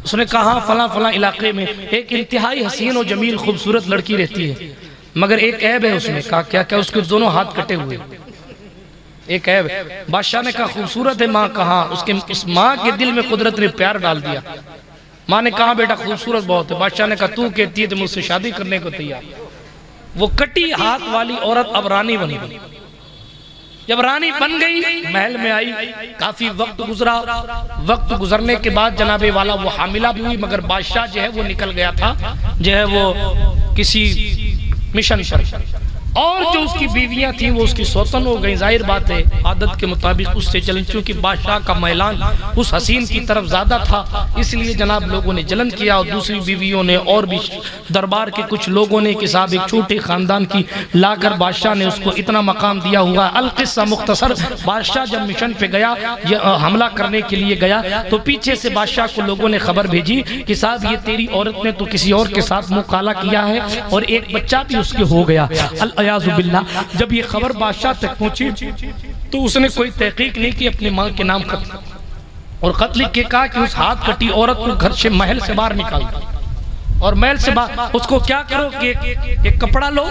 اس نے کہا فلاں فلاں علاقے میں ایک انتہائی حسین و جمیل خوبصورت لڑکی رہتی ہے مگر ایک عیب ہے. اس نے کہا کیا کیا؟ اس کے دونوں ہاتھ کٹے ہوئے, ایک عیب. بادشاہ نے کہا خوبصورت ہے ماں؟ کہا. اس ماں کے دل میں قدرت نے پیار ڈال دیا. ماں نے کہا بیٹا خوبصورت بہت ہے. بادشاہ نے کہا تو کہتی ہے تو مجھ سے شادی کرنے کو تیار. وہ کٹی ہاتھ والی عورت اب رانی بن گئی. جب رانی بن گئی محل میں آئی, کافی وقت گزرا. وقت گزرنے کے بعد جناب والا وہ حاملہ بھی ہوئی مگر بادشاہ جو ہے وہ نکل گیا تھا جو ہے وہ کسی مشن پر, اور جو اس کی بیویاں تھیں وہ اس کی سوتن ہو گئیں. ظاہر بات ہے عادت کے مطابق اس سے جلن, چونکہ بادشاہ کا میلان اس حسین کی طرف زیادہ تھا اس لیے جناب لوگوں نے جلن کیا, اور دوسری بیویوں نے اور بھی دربار کے کچھ لوگوں نے کہ صاحب ایک چھوٹے خاندان کی لا کر بادشاہ نے اس کو اتنا مقام دیا ہوا. القصہ مختصر, بادشاہ جب مشن پہ گیا حملہ کرنے کے لیے گیا تو پیچھے سے بادشاہ کو لوگوں نے خبر بھیجی کہ صاحب یہ تیری عورت نے تو کسی اور کے ساتھ منہ کالا کیا ہے اور ایک بچہ بھی اس کے ہو گیا. اعوذ باللہ. جب یہ خبر بادشاہ تک پہنچی تو اس نے کوئی تحقیق نہیں کی, اپنی ماں کے نام قتل اور قتل کے کہا کہ اس ہاتھ کٹی عورت کو گھر سے محل سے باہر نکال دو, اور محل سے باہر اس کو کیا کرو کہ ایک کپڑا لو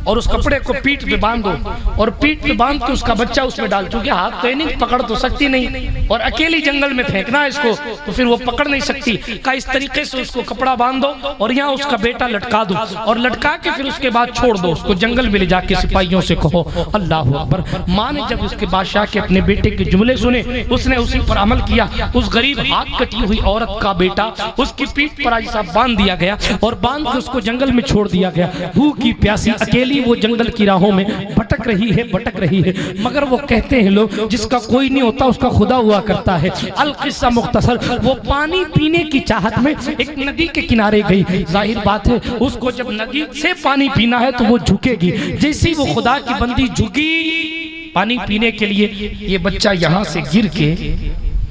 اور اس کپڑے کو پیٹ پہ باندھ دو, اور پیٹ پہ باندھ کے اس کا بچہ اس میں ڈال, چونکہ ہاتھ تو نہیں پکڑ تو سکتی نہیں اور اکیلی جنگل میں پھینکنا ہے اس کو تو پھر وہ پکڑ نہیں سکتی. کہا اس طریقے سے اس کو کپڑا باندھ دو اور یہاں اس کا بیٹا لٹکا دو اور لٹکا کے پھر اس کے بعد چھوڑ دو, اس کو جنگل میں لے جا کے سپاہیوں سے کہو اللہ اکبر. ماں نے جب اس کے بادشاہ کے اپنے بیٹے کے جملے سنے اس نے اسی پر عمل کیا. اس غریب ہاتھ کٹی ہوئی عورت کا بیٹا اس کی پیٹ پر ایسا باندھ دیا گیا اور باندھ کے اس کو جنگل میں چھوڑ دیا گیا. بھوکی پیاسی اکیلی وہ جنگل کی راہوں میں بھٹک رہی ہے مگر وہ کہتے ہیں لوگ جس کا کوئی نہیں ہوتا اس کا خدا ہوا کرتا ہے. القصہ مختصر, وہ پانی پینے کی چاہت میں ایک ندی کے کنارے گئی. ظاہر بات ہے اس کو جب ندی سے پانی پینا ہے تو وہ جھکے گی. جیسی وہ خدا کی بندی جھکی پانی پینے کے لیے, یہ بچہ یہاں سے گر کے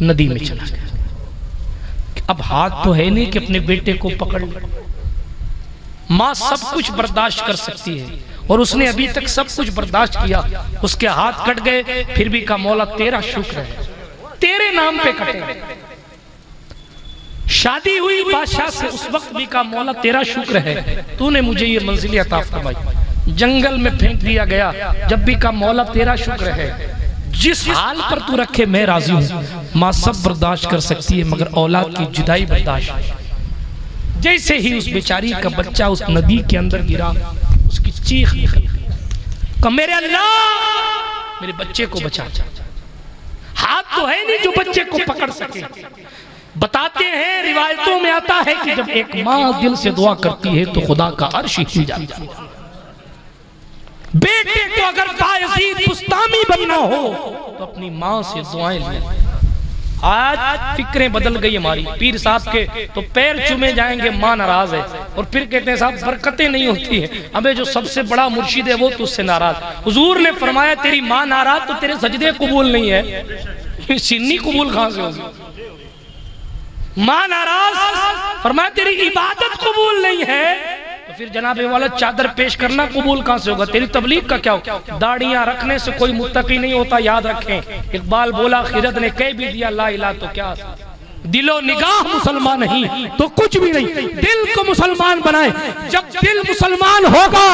ندی میں چلا گیا. اب ہاتھ تو ہے نہیں کہ اپنے بیٹے کو پکڑ لے. ماں سب کچھ برداشت کر سکتی ہے اور اس نے ابھی تک سب کچھ برداشت کیا. اس کے ہاتھ کٹ گئے پھر بھی کہا مولا تیرا شکر ہے, تیرے نام پہ کٹے. شادی ہوئی بادشاہ سے اس وقت بھی کہا مولا تیرا شکر ہے تو نے مجھے یہ منزل عطا فرمائی. جنگل میں پھینک دیا گیا جب بھی کہا مولا تیرا شکر ہے, جس حال پر تو رکھے میں راضی ہوں. ماں سب برداشت کر سکتی ہے مگر اولاد کی جدائی برداشت نہیں. جیسے ہی اس بیچاری کا بچہ اس ندی کے اندر گرا اس کی چیخ نکل کہ میرے اللہ میرے بچے کو بچا. ہاتھ تو ہے نہیں جو بچے کو پکڑ سکے. بتاتے ہیں روایتوں میں آتا ہے کہ جب ایک ماں دل سے دعا کرتی ہے تو خدا کا عرش ہل جاتا ہے. بیٹے کو اگر بایزید بستامی بننا ہو تو اپنی ماں سے دعائیں لیں. آج فکریں بدل گئی ہماری، پیر صاحب کے تو پیر چومے جائیں گے ماں ناراض ہے، اور پھر کہتے ہیں صاحب برکتیں نہیں ہوتی ہیں، ہمیں جو سب سے بڑا مرشد ہے وہ تو اس سے ناراض۔ حضور نے فرمایا تیری ماں ناراض تو تیرے سجدے قبول نہیں ہے، سنی قبول کہاں سے ہوگی؟ ماں ناراض، فرمایا تیری عبادت قبول نہیں ہے تو پھر جناب والا چادر پیش کرنا قبول کہاں سے ہوگا؟ تیری تبلیغ کا کیا ہوگا؟ داڑیاں رکھنے سے کوئی متقی نہیں ہوتا، یاد رکھیں۔ اقبال بولا خرد نے کہہ بھی دیا لا الہ تو کیا، دل و نگاہ مسلمان نہیں تو کچھ بھی نہیں، دل کو مسلمان بنائے۔ جب دل مسلمان ہوگا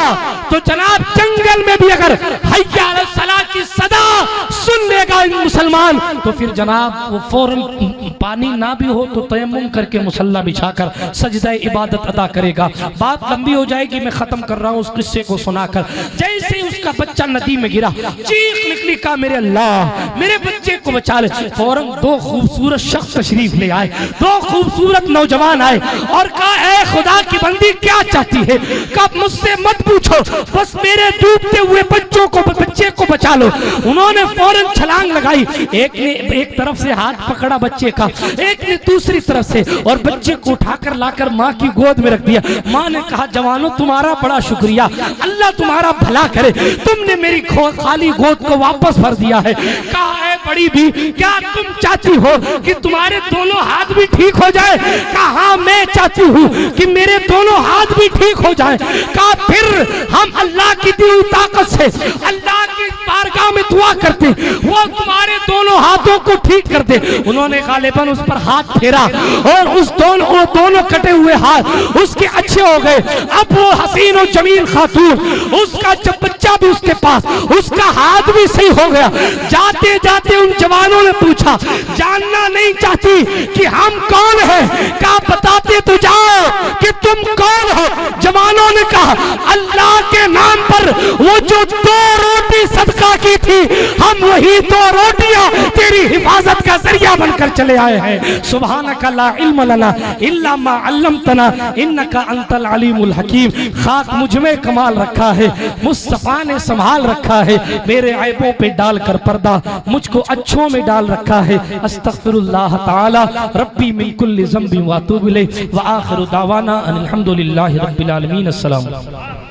تو جناب جنگل میں بھی اگر حی علی الصلاۃ کی صدا سن لے گا مسلمان تو پھر جناب وہ فوراً پانی نہ بھی ہو تو تیمم کر کے مصلی بچھا کر سجدہ عبادت ادا کرے گا۔ بات لمبی ہو جائے گی، میں ختم کر رہا ہوں اس قصے کو سنا کر۔ جیسے اس کا بچہ ندی میں گرا، چیخ نکلی، کہا میرے اللہ میرے بچے کو بچا لے۔ فوراً دو خوبصورت شخص تشریف لے آئے، دو خوبصورت نوجوان آئے اور کہا اے خدا کی بندی کیا چاہتی ہے؟ کہا مجھ سے مت پوچھو، بس میرے ڈوبتے ہوئے بچے کو بچا لو۔ انہوں نے فوراً چھلانگ لگائی، ایک نے ایک طرف سے ہاتھ پکڑا بچے کا، ایک نے دوسری طرف سے، اور بچے کو اٹھا کر لا کر ماں کی گود میں رکھ دیا۔ ماں نے کہا جوانوں تمہارا بڑا شکریہ، اللہ تمہارا بھلا کرے، تم نے میری خالی گود کو واپس بھر دیا ہے۔ کہا اے بڑی بھی کیا تم چاہتی ہو کہ تمہارے دونوں ہاتھ بھی ٹھیک ہو جائے؟ کہا ہاں میں چاہتی ہوں کہ میرے دونوں ہاتھ بھی ٹھیک ہو جائیں۔ کہا پھر ہم اللہ کی دی ہوئی طاقت سے اللہ کی بارگاہ میں دعا کرتے وہ تمہارے دونوں ہاتھوں کو ٹھیک کر دے۔ انہوں نے غالباً اس پر ہاتھ پھیرا اور اس دونوں کٹے ہوئے ہاتھ اس کے اچھے ہو گئے۔ اب وہ حسین و جمیل خاتون، اس کا جب بچہ بھی اس کے پاس، اس کا ہاتھ بھی صحیح ہو گیا۔ جاتے جاتے ان جوانوں نے پوچھا جاننا نہیں چاہتی کہ ہم کون ہیں؟ کہا بتاتے تو جاؤ کہ تم کون ہو۔ جوانوں نے کہا اللہ کے نام پر وہ جو 2 روٹی صدقہ کی تھی، ہم وہی 2 روٹیاں تیری حفاظت کا ذریعہ بن کر چلے آئے ہیں۔ سبحانک لا علم لنا الا ما علمتنا انک انت العلیم الحکیم۔ خاک مجھ میں کمال رکھا ہے، مصطفیٰ نے سنبھال رکھا ہے، میرے عیبوں پہ ڈال کر پردہ مجھ کو اچھوں میں ڈال رکھا ہے۔ استغفر اللہ تعالی ربی من کل ذنب واتوب الیہ، وآخر دعوانا ان الحمد للہ رب العالمین۔ السلام علیکم۔